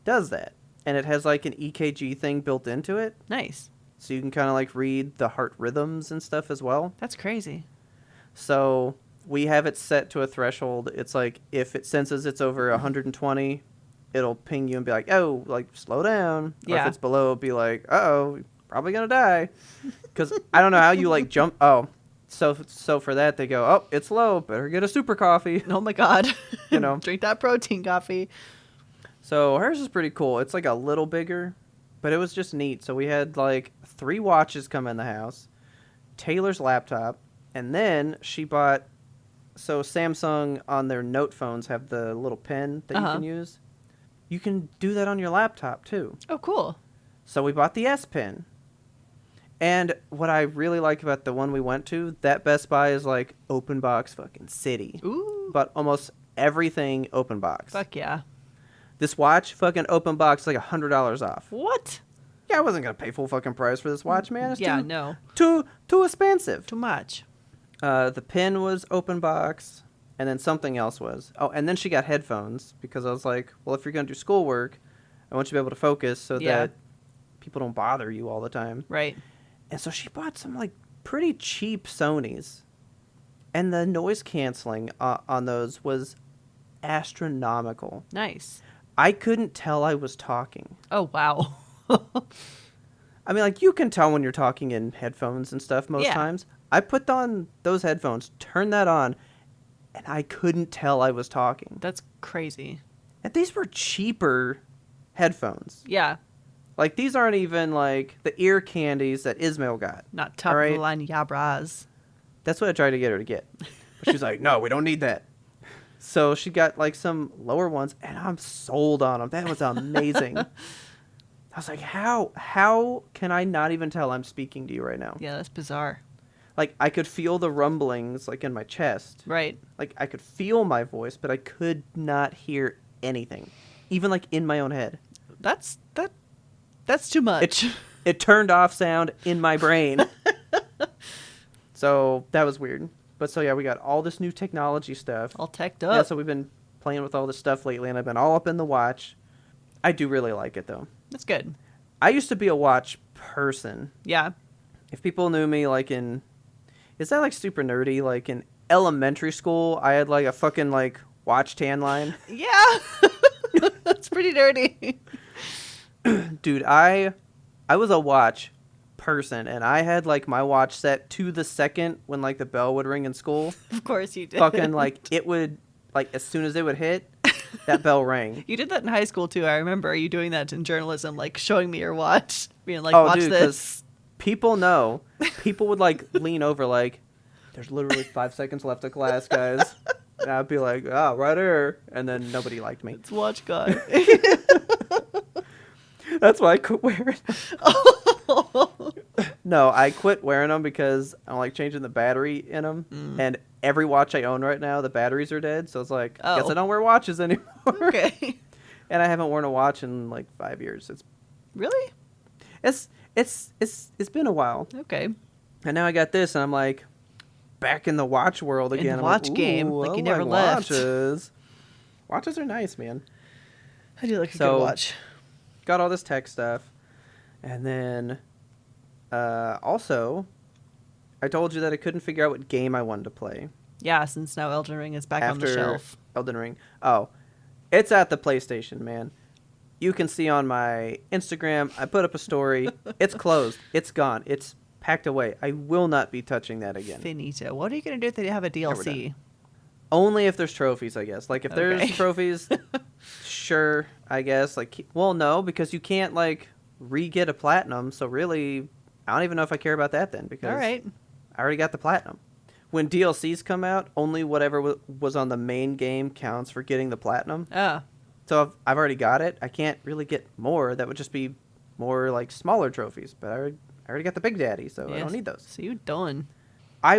does that. And it has like an EKG thing built into it. Nice. So you can kind of like read the heart rhythms and stuff as well. That's crazy. So we have it set to a threshold. It's like if it senses it's over 120, it'll ping you and be like, oh, like slow down. Or if it's below, it'll be like, uh-oh, probably going to die. Because I don't know how you like jump. Oh, so for that, they go, oh, it's low. Better get a super coffee. Oh, my God. You know, drink that protein coffee. So hers is pretty cool. It's like a little bigger, but it was just neat. So we had like 3 watches come in the house, Taylor's laptop, and then she bought, so Samsung on their Note phones have the little pen that you can use. You can do that on your laptop too. Oh, cool. So we bought the S Pen. And what I really like about the one we went to, that Best Buy is like open box fucking city. Ooh. But almost everything open box. Fuck yeah. This watch, fucking open box, like $100 off. What? Yeah, I wasn't gonna pay full fucking price for this watch, man. It's too expensive. Too much. The pin was open box, and then something else was. Oh, and then she got headphones because I was like, well, if you're gonna do schoolwork, I want you to be able to focus so that people don't bother you all the time. Right. And so she bought some like pretty cheap Sonys, and the noise canceling on those was astronomical. Nice. I couldn't tell I was talking. Oh, wow. I mean, like, you can tell when you're talking in headphones and stuff most times. I put on those headphones, turned that on, and I couldn't tell I was talking. That's crazy. And these were cheaper headphones. Yeah. Like, these aren't even, like, the ear candies that Ismail got. Not top of the line Yabras. That's what I tried to get her to get. But she's like, no, we don't need that. So she got like some lower ones, and I'm sold on them. That was amazing. I was like, how can I not even tell I'm speaking to you right now? Yeah, that's bizarre. Like, I could feel the rumblings, like, in my chest. Right. Like, I could feel my voice, but I could not hear anything. Even, like, in my own head. That's too much. It turned off sound in my brain. So, that was weird. But so, yeah, we got all this new technology stuff. All teched up. Yeah, so we've been playing with all this stuff lately, and I've been all up in the watch. I do really like it, though. That's good. I used to be a watch person. Yeah. If people knew me, like, is that, like, super nerdy? Like, in elementary school, I had like a fucking like watch tan line. Yeah. That's pretty dirty. Dude, I was a watch person, and I had like my watch set to the second when like the bell would ring in school. Of course you did. Fucking like it would, like as soon as it would hit, that bell rang. You did that in high school too. I remember you doing that in journalism, like showing me your watch, being like, watch dude, this. People know. People would like lean over like, there's literally 5 seconds left of class, guys. And I'd be like, oh, right here. And then nobody liked me. It's watch guy. That's why I quit wearing them. No, I quit wearing them because I don't like changing the battery in them. And every watch I own right now, the batteries are dead. So it's like, guess I don't wear watches anymore. Okay. And I haven't worn a watch in like 5 years. It's really? It's been a while. Okay. And now I got this, and I'm like, back in the watch world again. In the watch game, like you never left. Watches are nice, man. I do like a good watch. Got all this tech stuff, and then also, I told you that I couldn't figure out what game I wanted to play. Yeah, since now Elden Ring is back on the shelf. Elden Ring. Oh, it's at the PlayStation, man. You can see on my Instagram, I put up a story. It's closed. It's gone. It's packed away. I will not be touching that again. Finito. What are you going to do if they have a DLC? Only if there's trophies, I guess. Like, if there's trophies, sure, I guess. Like, well, no, because you can't, like, re-get a platinum. So, really, I don't even know if I care about that then. Because I already got the platinum. When DLCs come out, only whatever was on the main game counts for getting the platinum. Oh. So, I've already got it. I can't really get more. That would just be more, like, smaller trophies. But I already got the Big Daddy, so I don't need those. So, you're done. I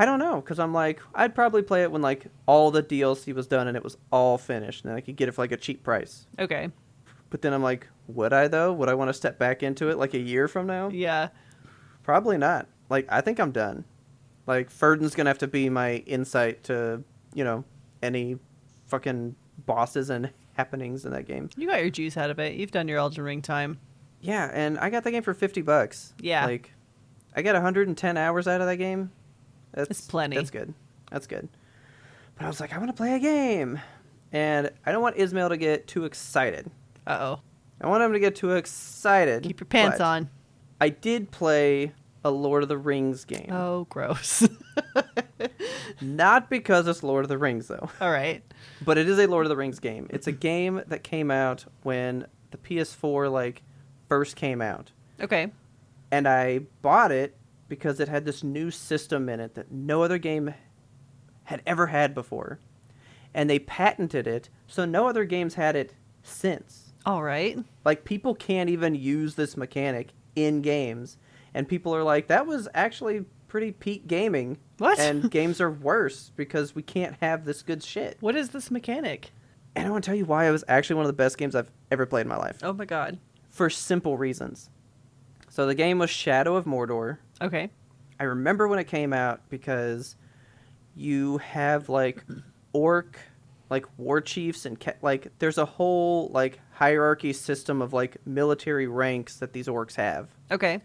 don't know, because I'm like, I'd probably play it when, like, all the DLC was done and it was all finished, and then I could get it for, like, a cheap price. Okay. But then I'm like, would I, though? Would I want to step back into it, like, a year from now? Yeah. Probably not. Like, I think I'm done. Like, Ferdin's going to have to be my insight to, any fucking bosses and happenings in that game. You got your juice out of it. You've done your Elden Ring time. Yeah, and I got the game for $50. Yeah. Like, I got 110 hours out of that game. That's plenty. That's good. But I was like, I want to play a game. And I don't want Ismail to get too excited. Uh-oh. I want him to get too excited. Keep your pants on. I did play a Lord of the Rings game. Oh, gross. Not because it's Lord of the Rings, though. All right. But it is a Lord of the Rings game. It's a game that came out when the PS4, like, first came out. Okay. And I bought it because it had this new system in it that no other game had ever had before. And they patented it, so no other games had it since. All right. Like, people can't even use this mechanic in games. And people are like, that was actually pretty peak gaming. What? And games are worse because we can't have this good shit. What is this mechanic? And I want to tell you why it was actually one of the best games I've ever played in my life. Oh my god. For simple reasons. So the game was Shadow of Mordor. Okay. I remember when it came out because you have, like, orc, like, war chiefs and, like, there's a whole, like, hierarchy system of, like, military ranks that these orcs have. Okay.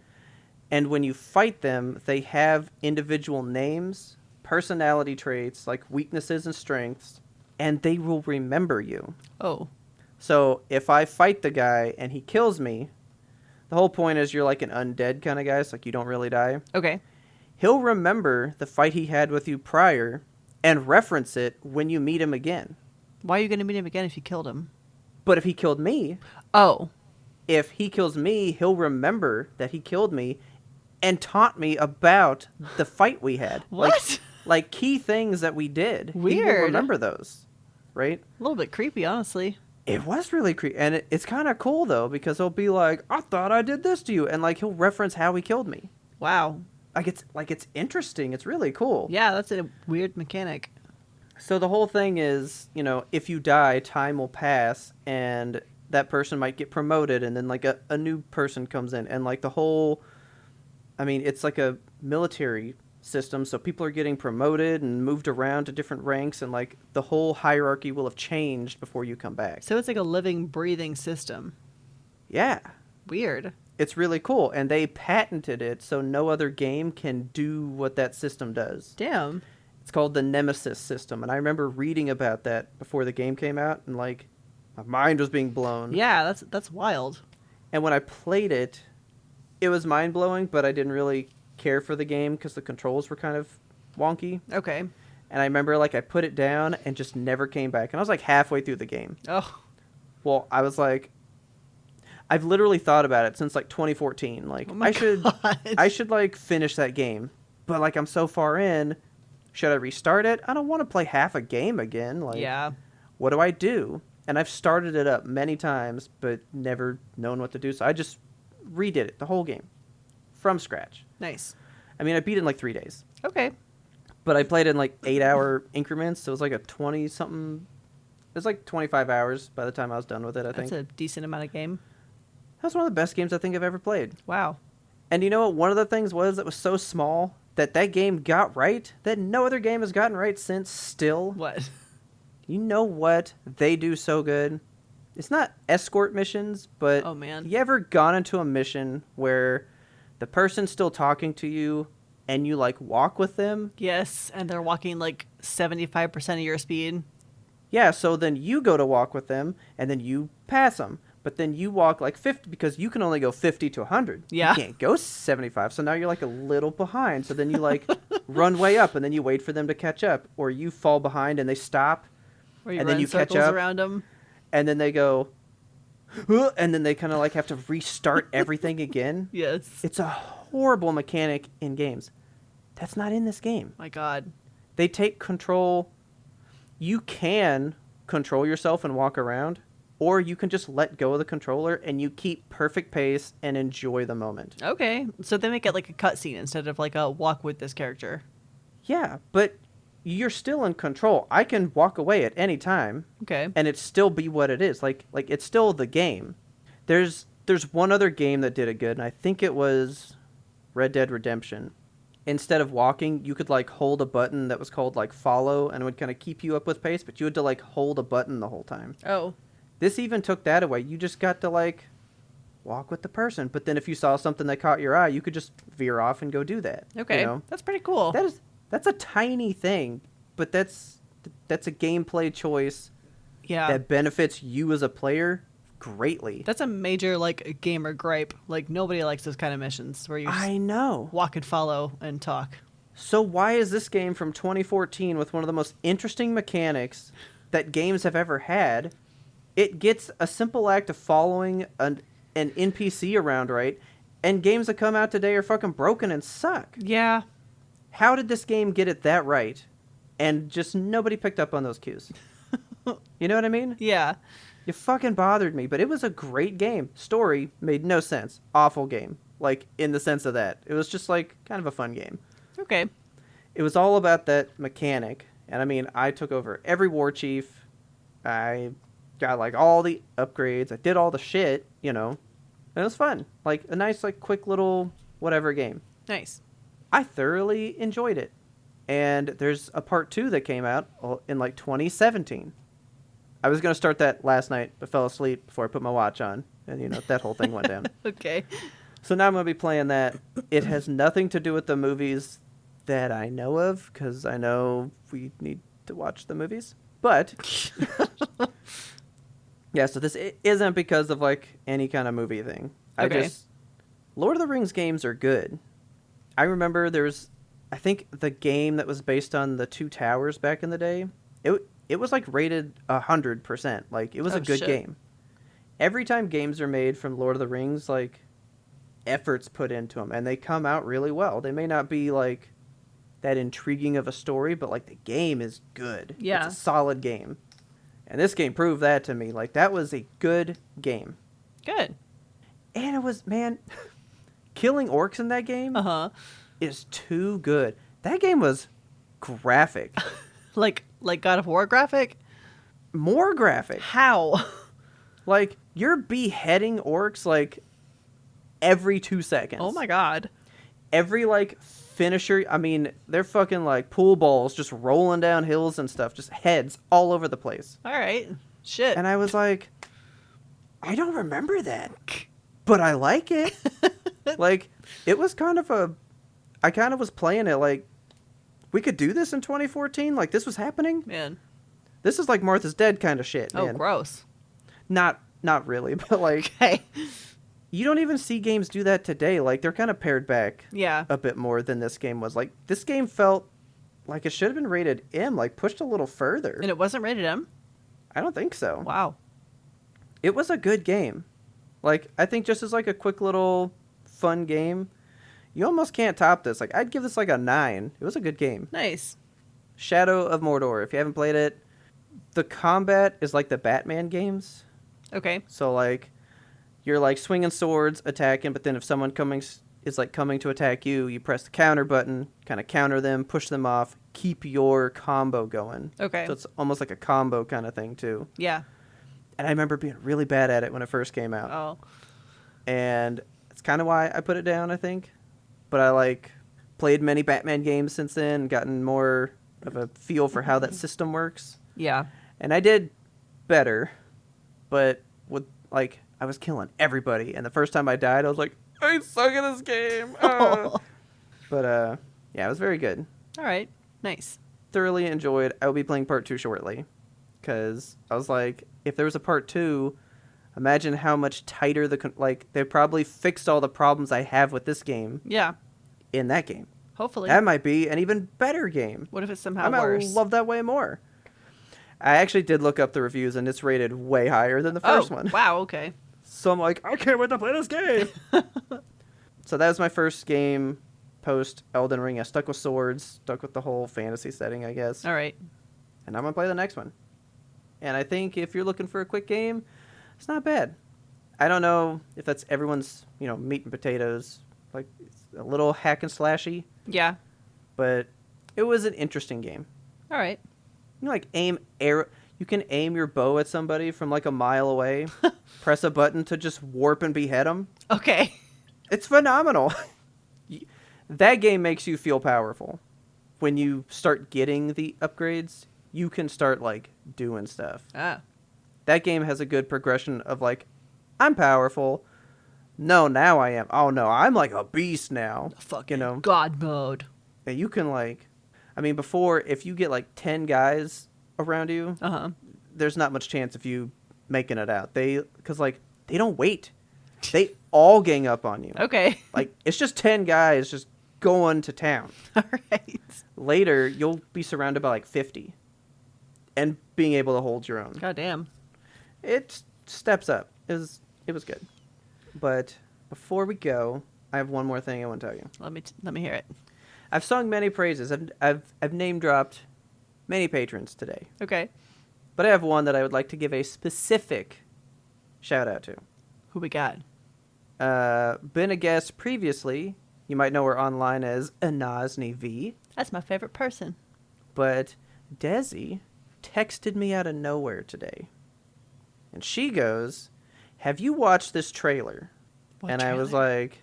And when you fight them, they have individual names, personality traits, like weaknesses and strengths, and they will remember you. Oh. So if I fight the guy and he kills me, the whole point is you're like an undead kind of guy, so like you don't really die. Okay. He'll remember the fight he had with you prior and reference it when you meet him again. Why are you going to meet him again if you killed him? But if he killed me... Oh. If he kills me, he'll remember that he killed me and taunt me about the fight we had. What? Like key things that we did. Weird. He will remember those, right? A little bit creepy, honestly. It was really creepy. And it's kind of cool, though, because he'll be like, I thought I did this to you. And, like, he'll reference how he killed me. Wow. It's interesting. It's really cool. Yeah, that's a weird mechanic. So the whole thing is, if you die, time will pass, and that person might get promoted, and then, like, a new person comes in. And, like, the whole... I mean, it's like a military system, so people are getting promoted and moved around to different ranks, and, like, the whole hierarchy will have changed before you come back. So it's like a living, breathing system. Yeah. Weird. It's really cool, and they patented it so no other game can do what that system does. Damn. It's called the Nemesis system, and I remember reading about that before the game came out, and like my mind was being blown. Yeah, that's wild. And when I played it, it was mind blowing, but I didn't really care for the game because the controls were kind of wonky. Okay. And I remember like I put it down and just never came back, and I was like halfway through the game. Oh. Well, I was like, I've literally thought about it since like 2014. Like, I should like finish that game, but like I'm so far in. Should I restart it? I don't want to play half a game again. Like, yeah. What do I do? And I've started it up many times, but never known what to do. So I just redid it, the whole game, from scratch. Nice. I mean, I beat it in like 3 days. Okay. But I played it in like 8-hour increments. So it was like a 20-something. It was like 25 hours by the time I was done with it, I think. That's a decent amount of game. That's one of the best games I think I've ever played. Wow. And you know what? One of the things was that was so small that game got right that no other game has gotten right since still. What? You know what they do so good? It's not escort missions, but oh, man. You ever gone into a mission where the person's still talking to you and you like walk with them? Yes, and they're walking like 75% of your speed. Yeah, so then you go to walk with them and then you pass them. But then you walk like 50 because you can only go 50 to 100. Yeah. You can't go 75. So now you're like a little behind. So then you like run way up and then you wait for them to catch up. Or you fall behind and they stop. Or you and run then you circles catch up around them. And then they go, huh, and then they kind of like have to restart everything again. Yes. It's a horrible mechanic in games. That's not in this game. My God. They take control. You can control yourself and walk around. Or you can just let go of the controller and you keep perfect pace and enjoy the moment. Okay. So they make it like a cutscene instead of like a walk with this character. Yeah, but you're still in control. I can walk away at any time. Okay. And it still be what it is. Like it's still the game. There's one other game that did it good, and I think it was Red Dead Redemption. Instead of walking, you could like hold a button that was called like follow, and it would kind of keep you up with pace, but you had to like hold a button the whole time. Oh. This even took that away. You just got to, like, walk with the person. But then if you saw something that caught your eye, you could just veer off and go do that. Okay. You know? That's pretty cool. That's a tiny thing, but that's a gameplay choice that benefits you as a player greatly. That's a major, like, gamer gripe. Like, nobody likes those kind of missions where you just walk and follow and talk. So why is this game from 2014 with one of the most interesting mechanics that games have ever had... It gets a simple act of following an NPC around, right? And games that come out today are fucking broken and suck. Yeah. How did this game get it that right? And just nobody picked up on those cues. You know what I mean? Yeah. You fucking bothered me, but it was a great game. Story made no sense. Awful game. Like, in the sense of that. It was just, like, kind of a fun game. Okay. It was all about that mechanic. And, I mean, I took over every war chief. I... got like all the upgrades. I did all the shit, you know. And it was fun. Like a nice, like quick little whatever game. Nice. I thoroughly enjoyed it. And there's a part 2 that came out in like 2017. I was going to start that last night, but fell asleep before I put my watch on. And, you know, that whole thing went down. Okay. So now I'm going to be playing that. It has nothing to do with the movies that I know of, because I know we need to watch the movies. But... yeah, so this isn't because of, like, any kind of movie thing. Okay. Lord of the Rings games are good. I remember I think the game that was based on the Two Towers back in the day, it was, like, rated 100%. Like, it was a good game. Every time games are made from Lord of the Rings, like, effort's put into them, and they come out really well. They may not be, like, that intriguing of a story, but, like, the game is good. Yeah. It's a solid game. And this game proved that to me. Like, that was a good game. Good. And it was, man, killing orcs in that game is too good. That game was graphic. like God of War graphic? More graphic. How? Like, you're beheading orcs, like, every 2 seconds. Oh, my God. Every, like, finisher, I mean, they're fucking, like, pool balls just rolling down hills and stuff. Just heads all over the place. All right. Shit. And I was like, I don't remember that. but I like it. Like, it was kind of I kind of was playing it like, we could do this in 2014? Like, this was happening? Man. This is like Martha's Dead kind of shit, man. Oh, gross. Not really, but like... Okay. You don't even see games do that today. Like, they're kind of pared back yeah. a bit more than this game was. Like, this game felt like it should have been rated M, like, pushed a little further. And it wasn't rated M? I don't think so. Wow. It was a good game. Like, I think just as, like, a quick little fun game, you almost can't top this. Like, I'd give this, like, a 9. It was a good game. Nice. Shadow of Mordor. If you haven't played it, the combat is like the Batman games. Okay. So, like... You're like swinging swords, attacking, but then if someone is like coming to attack you, you press the counter button, kind of counter them, push them off, keep your combo going. Okay. So it's almost like a combo kind of thing too. Yeah. And I remember being really bad at it when it first came out. Oh. And it's kind of why I put it down, I think. But I like played many Batman games since then, gotten more of a feel for how that system works. Yeah. And I did better, but with like... I was killing everybody, and the first time I died, I was like, I suck at this game. But, yeah, it was very good. All right. Nice. Thoroughly enjoyed. I will be playing part 2 shortly, because I was like, if there was a part 2, imagine how much tighter they probably fixed all the problems I have with this game. Yeah. In that game. Hopefully. That might be an even better game. What if it's somehow worse? I might love that way more. I actually did look up the reviews, and it's rated way higher than the first one. Wow, okay. So I'm like, I can't wait to play this game. So that was my first game post Elden Ring. I stuck with swords, stuck with the whole fantasy setting, I guess. All right. And I'm going to play the next one. And I think if you're looking for a quick game, it's not bad. I don't know if that's everyone's, meat and potatoes. Like, it's a little hack and slashy. Yeah. But it was an interesting game. All right. You can aim your bow at somebody from like a mile away, press a button to just warp and behead them. Okay. It's phenomenal. That game makes you feel powerful. When you start getting the upgrades, you can start like doing stuff. Ah. That game has a good progression of like, I'm powerful. No, now I am. Oh no, I'm like a beast now. Fucking God mode. And you can like, before, if you get like 10 guys around you, there's not much chance of you making it out. Because they don't wait. They all gang up on you. Okay. Like, it's just 10 guys just going to town. All right. Later, you'll be surrounded by like 50 and being able to hold your own. God damn. It steps up. It was good. But before we go, I have one more thing I want to tell you. Let me hear it. I've sung many praises. I've name dropped many patrons today. Okay. But I have one that I would like to give a specific shout out to. Who we got? Been a guest previously. You might know her online as Anasni V. That's my favorite person. But Desi texted me out of nowhere today. And she goes, have you watched this trailer? What trailer? I was like,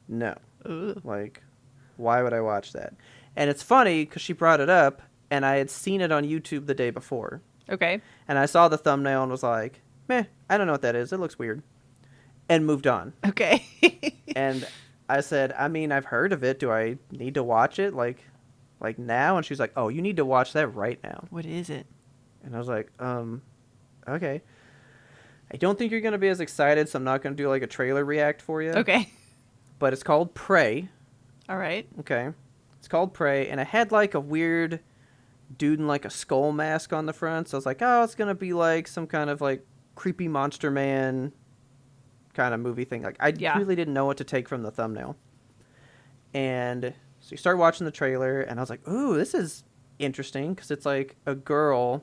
no. Ooh. Like, why would I watch that? And it's funny because she brought it up, and I had seen it on YouTube the day before. Okay. And I saw the thumbnail and was like, meh, I don't know what that is. It looks weird. And moved on. Okay. And I said, I've heard of it. Do I need to watch it? Like now? And she's like, oh, you need to watch that right now. What is it? And I was like, okay. I don't think you're going to be as excited, so I'm not going to do like a trailer react for you. Okay. But it's called Prey. All right. Okay. It's called Prey, and it had like a weird dude in like a skull mask on the front. So I was like, oh, it's going to be like some kind of like creepy monster man kind of movie thing. Like, I really didn't know what to take from the thumbnail. And so you start watching the trailer, and I was like, ooh, this is interesting, because it's like a girl.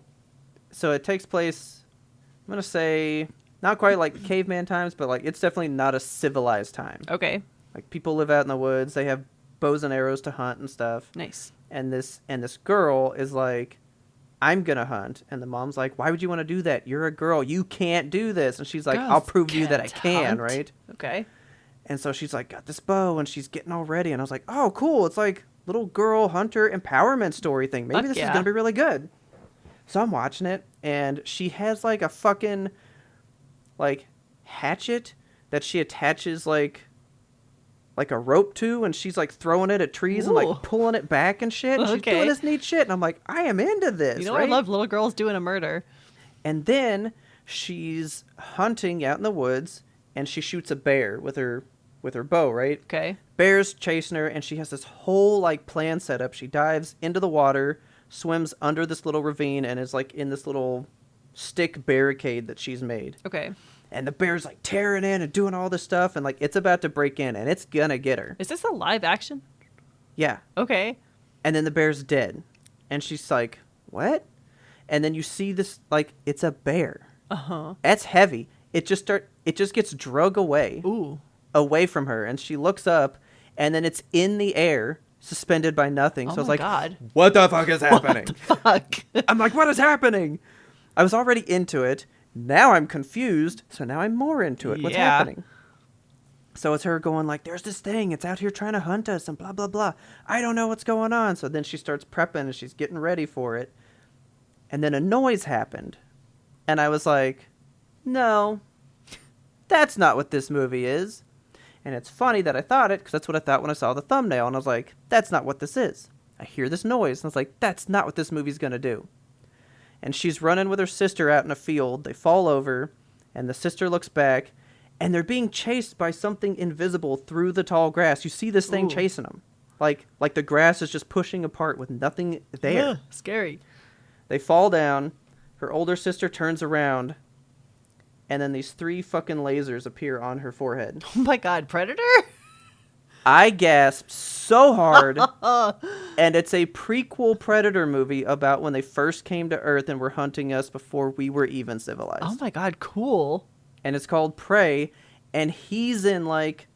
So it takes place, I'm going to say, not quite like caveman times, but like it's definitely not a civilized time. Okay. Like, people live out in the woods. They have bows and arrows to hunt and stuff. Nice. And this girl is like, I'm going to hunt. And the mom's like, why would you want to do that? You're a girl. You can't do this. And she's like, I'll prove to you that I can, hunt. right? Okay. And so she's like, got this bow, and she's getting all ready. And I was like, oh, cool. It's like little girl hunter empowerment story thing. Maybe this is going to be really good. So I'm watching it, and she has like a fucking like hatchet that she attaches like a rope to, and she's like throwing it at trees and like pulling it back and shit. And she's doing this neat shit, and I'm like, I am into this. You know, right? I love little girls doing a murder. And then she's hunting out in the woods, and she shoots a bear with her bow, right? Okay. Bear's chasing her, and she has this whole like plan set up. She dives into the water, swims under this little ravine, and is like in this little stick barricade that she's made. Okay. And the bear's like tearing in and doing all this stuff, and like it's about to break in, and it's gonna get her. Is this a live action? Yeah. Okay. And then the bear's dead, and she's like, "What?" And then you see this, like, it's a bear. That's heavy. It just gets drug away. Ooh. Away from her, and she looks up, and then it's in the air, suspended by nothing. Oh so it's my like, God. What the fuck is happening? What the fuck? I'm like, what is happening? I was already into it. Now I'm confused, so now I'm more into it. What's happening? So it's her going like, there's this thing. It's out here trying to hunt us and blah, blah, blah. I don't know what's going on. So then she starts prepping and she's getting ready for it. And then a noise happened. And I was like, no, that's not what this movie is. And it's funny that I thought it, because that's what I thought when I saw the thumbnail. And I was like, that's not what this is. I hear this noise. And I was like, that's not what this movie's going to do. And she's running with her sister out in a field. They fall over, and the sister looks back, and they're being chased by something invisible through the tall grass. You see this thing chasing them. Like the grass is just pushing apart with nothing there. Ugh, scary. They fall down. Her older sister turns around, and then these 3 fucking lasers appear on her forehead. Oh my God, Predator? I gasped so hard, and it's a prequel Predator movie about when they first came to Earth and were hunting us before we were even civilized. Oh my God, cool. And it's called Prey, and he's in, like,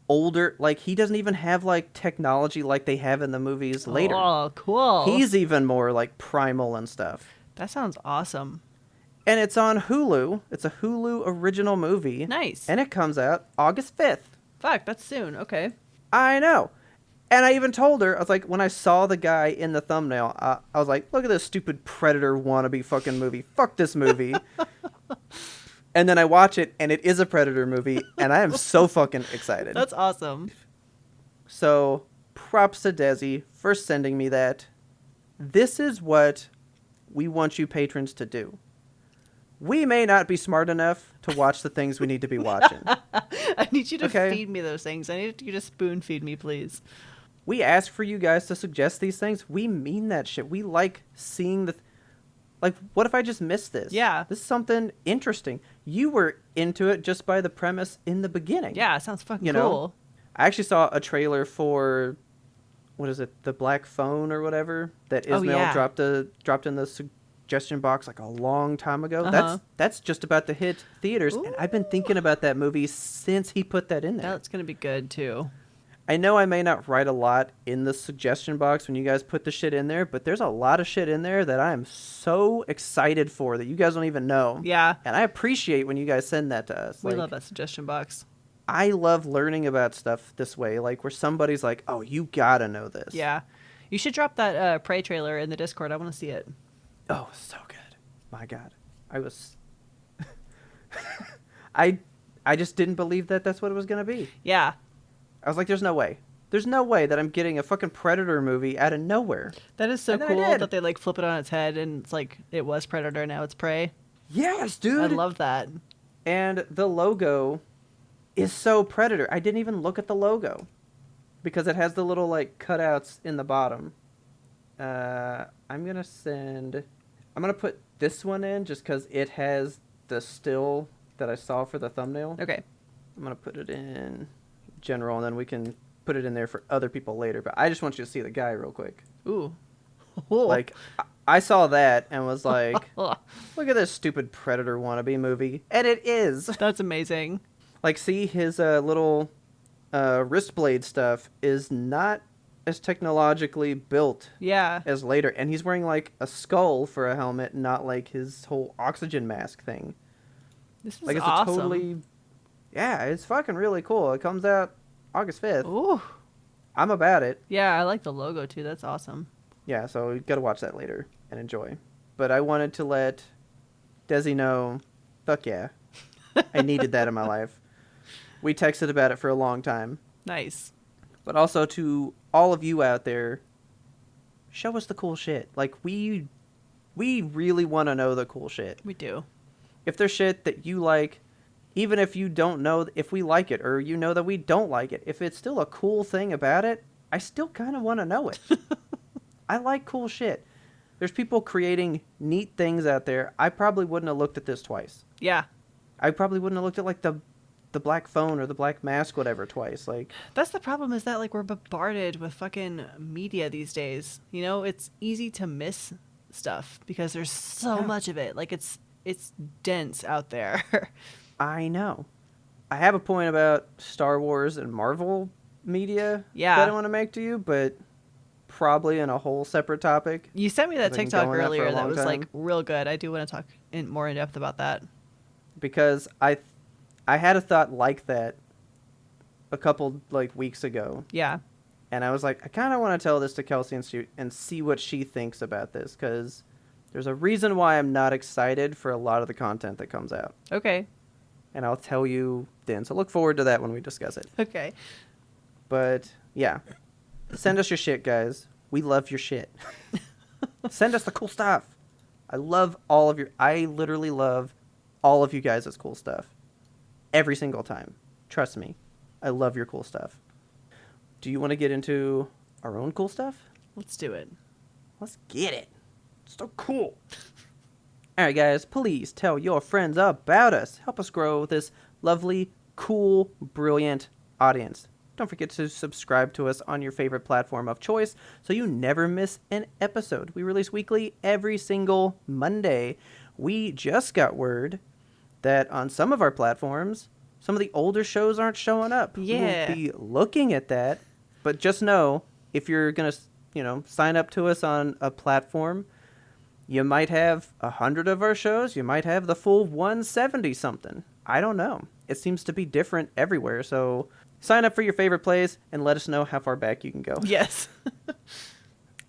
older, like, he doesn't even have, like, technology like they have in the movies later. Oh, cool. He's even more, like, primal and stuff. That sounds awesome. And it's on Hulu. It's a Hulu original movie. Nice. And it comes out August 5th. Fuck, that's soon. Okay. I know. And I even told her, I was like, when I saw the guy in the thumbnail, I was like, look at this stupid Predator wannabe fucking movie. Fuck this movie. And then I watch it, and it is a Predator movie, and I am so fucking excited. That's awesome. So, props to Desi for sending me that. This is what we want you patrons to do. We may not be smart enough to watch the things we need to be watching. I need you to feed me those things. I need you to spoon feed me, please. We ask for you guys to suggest these things. We mean that shit. We like seeing the... Like, what if I just missed this? Yeah. This is something interesting. You were into it just by the premise in the beginning. Yeah, it sounds fucking cool. Know? I actually saw a trailer for... What is it? The Black Phone or whatever? That Ismail dropped in the suggestion box like a long time ago. That's just about to hit theaters. Ooh. And I've been thinking about that movie since he put that in there. That's going to be good too. I know I may not write a lot in the suggestion box when you guys put the shit in there, but there's a lot of shit in there that I am so excited for that you guys don't even know. Yeah. And I appreciate when you guys send that to us. We love that suggestion box. I love learning about stuff this way, like where somebody's like, oh, you gotta know this. Yeah. You should drop that Prey trailer in the Discord. I want to see it. Oh, so good. My God. I was... I just didn't believe that that's what it was going to be. Yeah. I was like, there's no way. There's no way that I'm getting a fucking Predator movie out of nowhere. That is so cool that they like flip it on its head and it's like, it was Predator, now it's Prey. Yes, dude. I love that. And the logo is so Predator. I didn't even look at the logo because it has the little like cutouts in the bottom. I'm going to put this one in just because it has the still that I saw for the thumbnail. Okay. I'm going to put it in general and then we can put it in there for other people later. But I just want you to see the guy real quick. Ooh. Like, I saw that and was like, look at this stupid Predator wannabe movie. And it is. That's amazing. Like, see, his little wrist blade stuff is not as technologically built as later. And he's wearing, like, a skull for a helmet, not, like, his whole oxygen mask thing. This is like, it's awesome. a totally... Yeah, it's fucking really cool. It comes out August 5th. Ooh. I'm about it. Yeah, I like the logo, too. That's awesome. Yeah, so you got to watch that later and enjoy. But I wanted to let Desi know, fuck yeah. I needed that in my life. We texted about it for a long time. Nice. But also to all of you out there, show us the cool shit. Like, we really want to know the cool shit. We do. If there's shit that you like, even if you don't know if we like it, or you know that we don't like it, if it's still a cool thing about it, I still kind of want to know it. I like cool shit. There's people creating neat things out there. I probably wouldn't have looked at this twice. Yeah. I probably wouldn't have looked at, like, the black phone or the black mask, whatever, twice. Like, that's the problem, is that, like, we're bombarded with fucking media these days. You know, it's easy to miss stuff because there's so much of it. Like, it's dense out there. I know. I have a point about Star Wars and Marvel media that I want to make to you, but probably in a whole separate topic. You sent me that TikTok earlier that was like real good. I do want to talk more in depth about that. Because I had a thought like that a couple weeks ago. Yeah. And I was like, I kind of want to tell this to Kelsey and see what she thinks about this, because there's a reason why I'm not excited for a lot of the content that comes out. Okay. And I'll tell you then. So look forward to that when we discuss it. Okay. But, yeah. Send us your shit, guys. We love your shit. Send us the cool stuff. I literally love all of you guys' cool stuff. Every single time. Trust me. I love your cool stuff. Do you want to get into our own cool stuff? Let's do it. Let's get it. It's so cool. All right, guys, please tell your friends about us. Help us grow this lovely, cool, brilliant audience. Don't forget to subscribe to us on your favorite platform of choice so you never miss an episode. We release weekly every single Monday. We just got word that on some of our platforms, some of the older shows aren't showing up. Yeah. We'll be looking at that, but just know, if you're going to, sign up to us on a platform, you might have 100 of our shows. You might have the full 170-something. I don't know. It seems to be different everywhere. So sign up for your favorite place and let us know how far back you can go. Yes.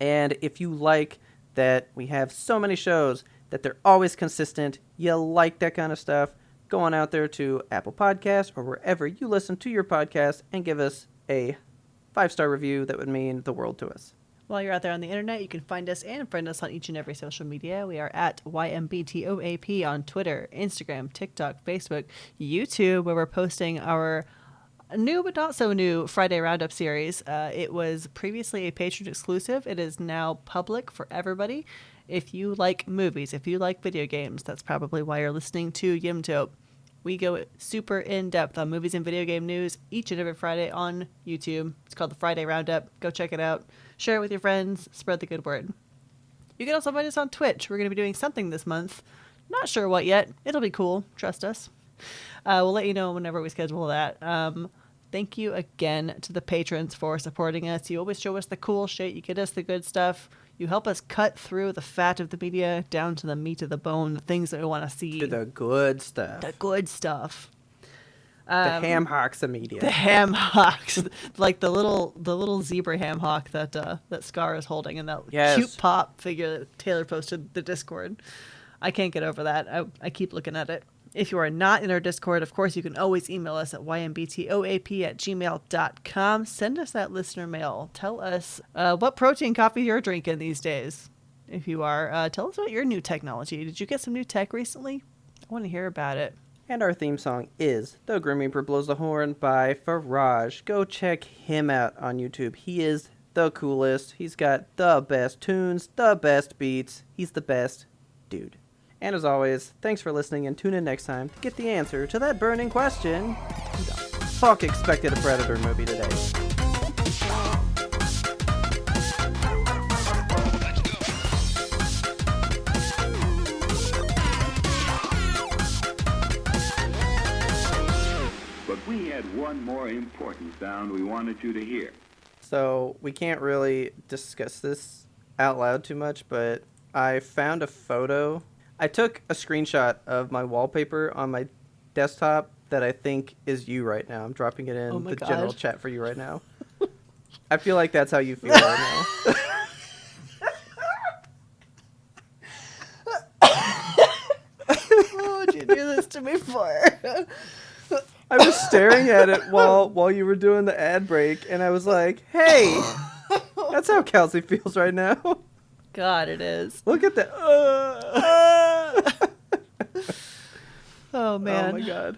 And if you like that we have so many shows, that they're always consistent, you like that kind of stuff, go on out there to Apple Podcasts or wherever you listen to your podcast and give us a 5-star review. That would mean the world to us. While you're out there on the internet, you can find us and friend us on each and every social media. We are at YMBTOAP on Twitter, Instagram, TikTok, Facebook, YouTube, where we're posting our new but not so new Friday Roundup series. It was previously a Patreon exclusive. It is now public for everybody. If you like movies, if you like video games, that's probably why you're listening to Yimtope. We go super in-depth on movies and video game news each and every Friday on YouTube. It's called the Friday Roundup. Go check it out. Share it with your friends. Spread the good word. You can also find us on Twitch. We're going to be doing something this month. Not sure what yet. It'll be cool. Trust us. We'll let you know whenever we schedule that. Thank you again to the patrons for supporting us. You always show us the cool shit. You get us the good stuff. You help us cut through the fat of the media down to the meat of the bone, the things that we want to see. To the good stuff. The good stuff. The ham hocks of media. The ham hocks. Like the little zebra ham hock that Scar is holding, and that cute pop figure that Taylor posted the Discord. I can't get over that. I keep looking at it. If you are not in our Discord, of course, you can always email us at ymbtoap@gmail.com. Send us that listener mail. Tell us what protein coffee you're drinking these days. If you are, tell us about your new technology. Did you get some new tech recently? I want to hear about it. And our theme song is The Grim Reaper Blows the Horn by Faraj. Go check him out on YouTube. He is the coolest. He's got the best tunes, the best beats. He's the best dude. And as always, thanks for listening, and tune in next time to get the answer to that burning question. Who the fuck expected a Predator movie today? But we had one more important sound we wanted you to hear. So we can't really discuss this out loud too much, but I found a photo. I took a screenshot of my wallpaper on my desktop that I think is you right now. I'm dropping it in the general chat for you right now. I feel like that's how you feel right now. What would you do this to me for? I was staring at it while you were doing the ad break, and I was like, hey, that's how Kelsey feels right now. God, it is. Look at that. Oh, man. Oh, my God.